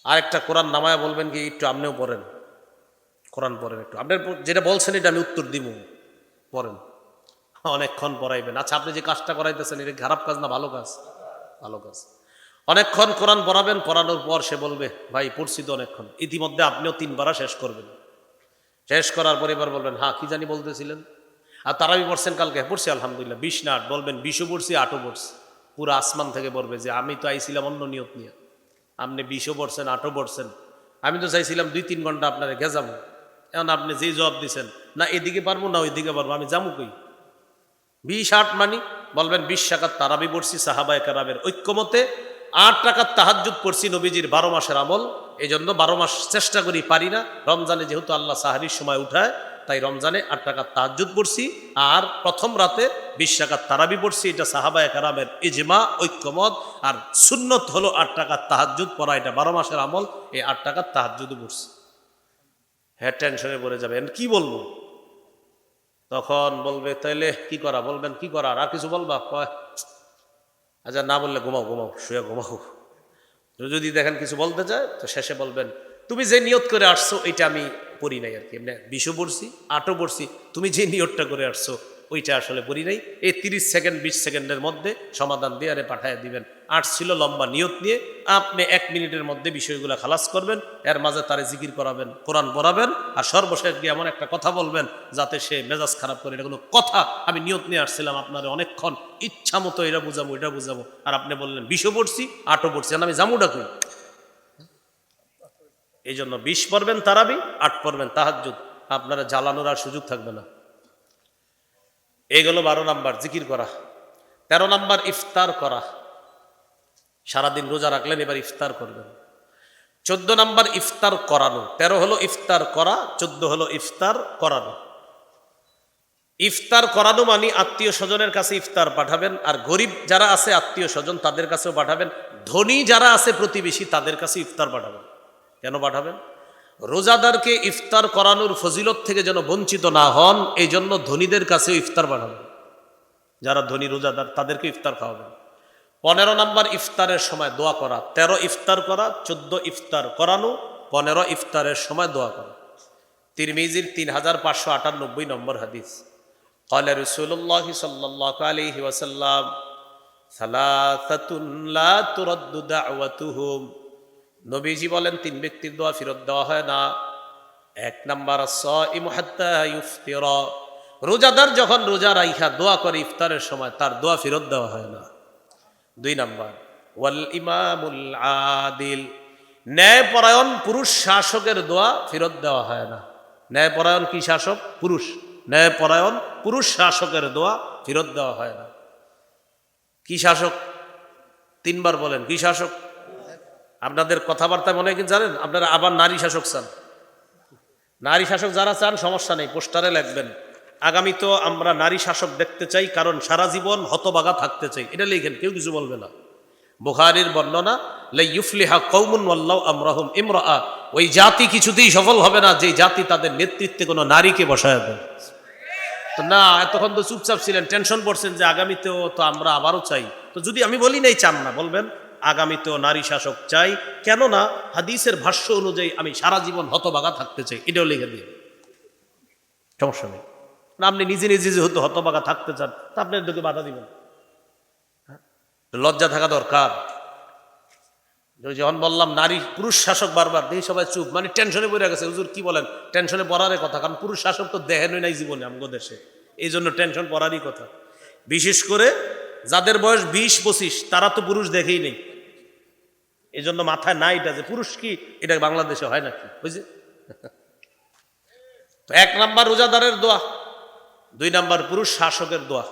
আরেকটা কোরআন নামায় বলবেন কি, একটু আপনিও পড়েন, কোরআন পড়েন একটু, আপনি যেটা বলছেন এটা আমি উত্তর দিব, পড়েন। অনেকক্ষণ পড়াইবেন। আচ্ছা, আপনি যে কাজটা করাইতেছেন এটা খারাপ কাজ না ভালো কাজ? ভালো কাজ। অনেকক্ষণ কোরআন পড়াবেন, পড়ানোর পর সে বলবে, ভাই পড়ছি তো অনেকক্ষণ। ইতিমধ্যে আপনিও 3 পারা শেষ করবেন। শেষ করার পর এবার বলবেন, হ্যাঁ কি জানি বলতেছিলেন? আর তারাবি পড়ছেন কালকে? পড়ছি আলহামদুলিল্লাহ। 20 না 8? বলবেন 20ও পড়ছি 8ও পড়ছি। পুরো আসমান থেকে বলবে যে আমি তো আইছিলাম অন্য নিয়ত নিয়ে, আপনি 20ও পড়ছেন 8ও পড়ছেন, আমি তো চাইছিলাম 2-3 ঘন্টা আপনারে গেজামু। এখন আপনি যেই জবাব দিচ্ছেন, না এদিকে পারবো না ওইদিকে পারবো, আমি যামু কই? 20-8 মানি বলবেন 20 রাকাত তারাবি পড়ছি সাহাবায়ে কেরামের ঐক্যমতে, 8 রাকাত তাহাজ্জুদ পড়ছি নবীজির 12 মাসের আমল। এই জন্য 12 মাস চেষ্টা করি, পারি না। রমজানে যেহেতু আল্লাহ সাহারির সময় উঠায়, তাই রমজানে 8 রাকাত তাহাজ্জুদ পড়ছি, আর প্রথম রাতে 20 রাকাত তারাবি পড়ছি। এটা সাহাবায়ে কেরামের ইজমা, ঐক্যমত। আর সুন্নত হলো 8 রাকাত তাহাজ্জুদ পড়া, এটা 12 মাসের আমল। এই 8 রাকাত তাহাজ্জুদও পড়ছি। হ্যাঁ, টেনশনে পড়ে যাবেন, কি বলবো? তখন বলবে তাইলে কি করা? বলবেন কি করা, আর কিছু বলবা? কয় আচ্ছা না বললে ঘুমাও, ঘুমাও, শুয়ে ঘুমাও। যদি দেখেন কিছু বলতে চায় তো শেষে বলবেন তুমি যে নিয়ত করে আসছো এটা আমি পড়ি নাই আর কি, এমনি 20ও পড়ছি 8ও পড়ছি, তুমি যে নিয়তটা করে আসছো ওইটা আসলে পড়ি নাই। এই 30 সেকেন্ড 20 সেকেন্ডের মধ্যে সমাধান দিয়ে আরে পাঠায় দিবেন। ছিল লম্বা নিয়ত নিয়ে, আপনি 1 মিনিটের মধ্যে বিষয়গুলো খালাস করবেন। এর মাঝে তারে জিকির করাবেন, কোরআন পড়াবেন, আর সর্বশেষ গিয়ে এমন একটা কথা বলবেন যাতে সে মেজাজ খারাপ করে, এটা কোনো কথা? আমি নিয়ত নিয়ে আসছিলাম আপনারে অনেকক্ষণ, ইচ্ছা মতো এটা বুঝাবো এটা বুঝাবো, আর আপনি বললেন 20ও পড়ছি 8ও পড়ছি, আমি জামুটা কই? এই জন্য 20 পড়বেন তারাবি, 8 পড়বেন তাহাজ্জুদ, আপনারা জ্বালানোর আর সুযোগ থাকবে না। এইগুলো 12 নাম্বার জিকির করা। 13 নাম্বার ইফতার করা। সারাদিন রোজা রাখলেন, এবার ইফতার করবেন। 14 নাম্বার ইফতার করানো। 13 হলো ইফতার করা, 14 হলো ইফতার করানো। ইফতার করানো মানে আত্মীয় স্বজনের কাছে ইফতার পাঠাবেন, আর গরিব যারা আছে আত্মীয় স্বজন তাদের কাছেও পাঠাবেন, ধনী যারা আছে প্রতিবেশী তাদের কাছে ইফতার পাঠাবেন। কেন পাঠাবেন? রোজাদারকে ইফতার করানোর ফজিলত থেকে যেন বঞ্চিত না হন, এই জন্য ধনীদের কাছেও ইফতার পাঠাবেন। যারা ধনী রোজাদার তাদেরকে ইফতার খাওয়াবেন। 15 নাম্বার ইফতারের সময় দোয়া করা। 13 ইফতার করা, 14 ইফতার করানো, 15 ইফতারের সময় দোয়া করা। তিরমিজির 3598 নম্বর হাদিস। قال رسول الله صلى الله عليه وسلم ثلاثة لا ترد دعوتهم। নবীজি বলেন 3 ব্যক্তির দোয়া ফেরত দেওয়া হয় না। 1 নাম্বার সাইমু হাত্তা ইফতিরা, রোজাদার যখন রোজা রাইখা দোয়া করে ইফতারের সময় তার দোয়া ফেরত দেওয়া হয় না। 2 নাম্বার ওয়াল ইমামুল আদিল, ন্যায়পরায়ণ পুরুষ শাসকের দোয়া ফেরত দেওয়া হয় না। ন্যায়পরায়ণ কি শাসক? পুরুষ। ন্যায়পরায়ণ পুরুষ শাসকের দোয়া ফেরত দেওয়া হয় না। কি শাসক? 3 বার বলেন, কি শাসক? আপনাদের কথাবার্তায় মনে হয় কি জানেন, আপনারা আবার নারী শাসক চান। নারী শাসক যারা চান সমস্যা নেই, পোস্টারে লিখবেন আগামী তো আমরা নারী শাসক দেখতে চাই, কারণ সারা জীবন হতবাগা থাকতে চাই, এটা লিখেন, কেউ কিছু বলবে না। বুখারীর বর্ণনা, লা ইউফলিহা কওমুন ওয়াল্লাহু আমরাহুম ইমরাআ, ওই জাতি কিছুতেই সফল হবে না যে জাতি তাদের নেতৃত্বে কোনো নারীকে বসায় দেয়। তো না, এতক্ষণ তো চুপচাপ ছিলেন, টেনশন করছেন যে আগামীতেও তো আমরা আবারও চাই। তো যদি আমি বলি নাই চান না, বলবেন আগামীতেও নারী শাসক চাই, কেননা হাদিসের ভাষ্য অনুযায়ী আমি সারা জীবন হতবাগা থাকতে চাই, এটাও লিখে দিই, সমস্যা নেই। না, আপনি নিজে নিজে যেহেতু হতবাগা থাকতে চান তা আপনি এটাকে বাধা দিবেন। লজ্জা থাকা দরকার। যখন বললাম নারী পুরুষ শাসক, বারবার দেখি সবাই চুপ, মানে টেনশনে পড়ে গেছে। হুজুর কি বলেন? টেনশনে পড়ারই কথা, কারণ পুরুষ শাসক তো দেখেনই নাই জীবনে আমগো দেশে, এই জন্য টেনশন পড়ারই কথা। বিশেষ করে যাদের বয়স 20-25 তারা তো পুরুষ দেখেই নেই, এই জন্য মাথায় নাই এটা যে পুরুষ কি, এটা বাংলাদেশে হয় নাকি, বুঝলি? তো 1 নাম্বার রোজাদারের দোয়া, 2 নাম্বার পুরুষ শাসকের দোয়া,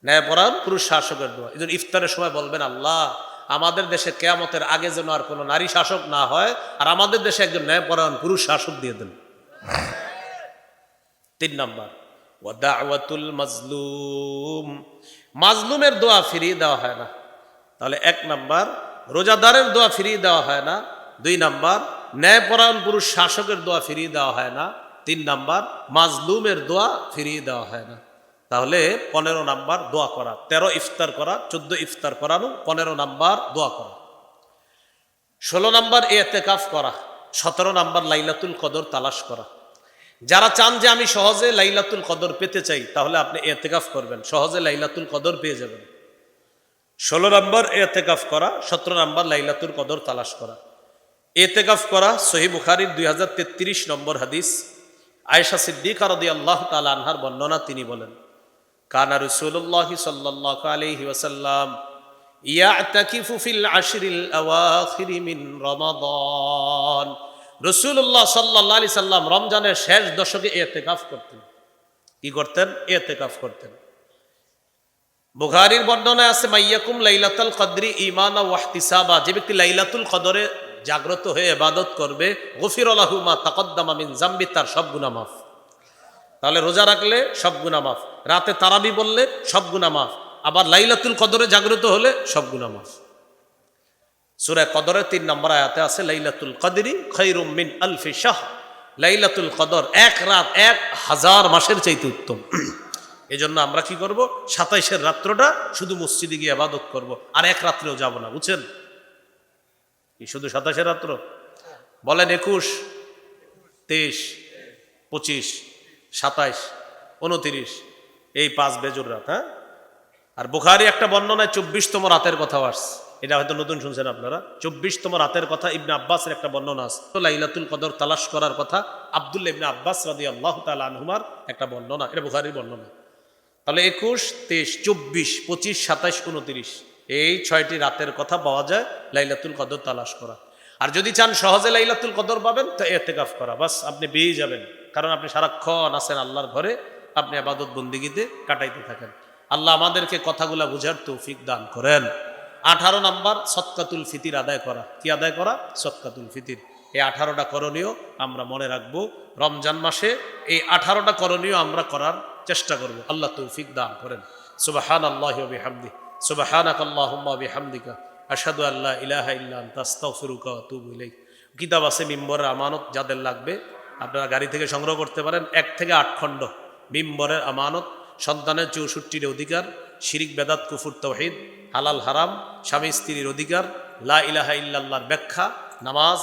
ন্যায়পরায়ণ পুরুষ শাসকের দোয়া। এই জন্য ইফতারের সময় বলবেন আল্লাহ আমাদের দেশে কিয়ামতের আগে যেন আর কোনো নারী শাসক না হয়, আর আমাদের দেশে একজন ন্যায়পরায়ণ পুরুষ শাসক দিয়ে দেন। 3 নাম্বার ওয়া দাওয়াতুল মাজলুম, মাজলুমের দোয়া ফিরিয়ে দেওয়া হয় না। তাহলে 1 নাম্বার রোজাদারের দোয়া ফিরিয়ে দেওয়া হয় না, 2 নাম্বার ন্যায়পরায়ণ পুরুষ শাসকের দোয়া ফিরিয়ে দেওয়া হয় না, 3 নাম্বার মাজলুমের দোয়া ফিরিয়ে দেওয়া হয় না। তাহলে 15 নাম্বার দোয়া করা, 13 ইফতার করা, 14 ইফতার করানো, 15 নাম্বার দোয়া করা, 16 নাম্বার ইতিকাফ করা, 17 নাম্বার লাইলাতুল কদর তালাশ করা। যারা চান যে আমি সহজে লাইলাতুল কদর পেতে চাই, তাহলে আপনি ইতিকাফ করবেন, সহজে লাইলাতুল কদর পেয়ে যাবেন। 16 নাম্বার ইতিকাফ করা, 17 নাম্বার লাইলাতুল কদর তালাশ করা। ইতিকাফ করা সহিহ বুখারীর 2033 নম্বর হাদিস। আয়েশা সিদ্দিকা রাদিয়াল্লাহু তাআলা আনহার বর্ণনা, তিনি বলেন কানা রাসূলুল্লাহ সাল্লাল্লাহু আলাইহি ওয়াসাল্লাম ইয়াতাকিফু ফিল আশরিল আওয়াখির মিন রমাদান। রাসূলুল্লাহ সাল্লাল্লাহু আলাইহি সাল্লাম রমজানের শেষ দশকে ইতিকাফ করতেন। কি করতেন? ইতিকাফ করতেন। বুখারীর বর্ণনায় আছে মাইয়াকুম লাইলাতুল কদরি ঈমানা ওয়া ইহতিসাবা, যে ব্যক্তি লাইলাতুল কদরে জাগ্রত হয়ে ইবাদত করবে গফির লাহু মা তাকদ্দামা মিন যামবি, তার সব গুনাহ মাফ। তাহলে রোজা রাখলে সব গুনাহ মাফ, রাতে তারাবি বললে সব গুনাহ মাফ, আবার লাইলাতুল কদরে জাগ্রত হলে সব গুনাহ মাফ। সূরা কদরের 3 নম্বর আয়াতে আছে লাইলাতুল কদরি খায়রুম মিন আলফি শাহর, লাইলাতুল কদর এক রাত 1000 মাসের চাইতে উত্তম। এই জন্য আমরা কি করব, 27-এর রাত্রটা শুধু মসজিদে গিয়ে ইবাদত করব, আর এক রাত্রেও যাব না, বুঝছেন? কি শুধু 27-এর রাত্র? বলেন 21, 23, 25, 27, 29, এই 5 বেজুর রাত। হ্যাঁ, আর বুখারী একটা বর্ণনায় 24তম রাতের কথাও আসছে, এটা হয়তো নতুন শুনছেন আপনারা। 24তম রাতের কথা ইবনে আব্বাসের একটা বর্ণনা আছে, তো লাইলাতুল কদর তালাশ করার কথা আব্দুল্লাহ ইবনে আব্বাস রাদিয়াল্লাহু তাআলা আনহুমার একটা বর্ণনা, এটা বুখারীর বর্ণনা। তাহলে 21, 23, 24, 25, 27, 29 এই 6টি রাতের কথা পাওয়া যায় লাইলাতুল কদর তালাশ করা। আর যদি চান সহজে লাইলাতুল কদর পাবেন তো ইতিকাফ করা, বাস আপনি পেয়ে যাবেন, কারণ আপনি সারাক্ষণ আছেন আল্লাহর ঘরে, আপনি ইবাদত বন্দেগীতে কাটাইতে থাকেন। আল্লাহ আমাদেরকে কথাগুলা বুঝার তৌফিক দান করেন। 18 নাম্বার সদকাতুল ফিতির আদায় করা। কি আদায় করা? সদকাতুল ফিতির। এই 18টা করণীয় আমরা মনে রাখবো। রমজান মাসে এই 18টা করণীয় আমরা করার চেষ্টা করব। আল্লাহ তৌফিক দান করেন। সুবহানাল্লাহি ওয়া বিহামদিহি, সুবহানাকাল্লাহুম্মা ওয়া বিহামদিকা, আশহাদু আল্লা ইলাহা ইল্লা আনতা আস্তাগফিরুকা ওয়া আতুবু ইলাইক। কিতাব আছে মিম্বরের আমানত, যাদের লাগবে আপনারা গাড়ি থেকে সংগ্রহ করতে পারেন। 1 থেকে 8 খণ্ড মিম্বরের আমানত, সন্তানের 64র অধিকার, শিরিক বেদাত কুফর তাওহীদ, হালাল হারাম, স্বামী স্ত্রীর অধিকার, লা ইলাহা ইল্লাল্লাহর ব্যাখ্যা, নামাজ,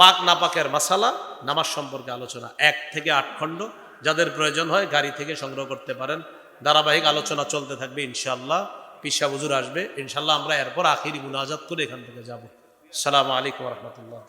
পাক নাপাকের মাসালা, নামাজ সম্পর্কে আলোচনা। 1 থেকে 8 খণ্ড, যাদের প্রয়োজন হয় গাড়ি থেকে সংগ্রহ করতে পারেন। ধারাবাহিক আলোচনা চলতে থাকবে ইনশাআল্লাহ। পিসা হুজুর আসবে ইনশাআল্লাহ। আমরা এরপর আখিরি মুনাজাত করে এখান থেকে যাব। আসসালামু আলাইকুম ওয়া রাহমাতুল্লাহ।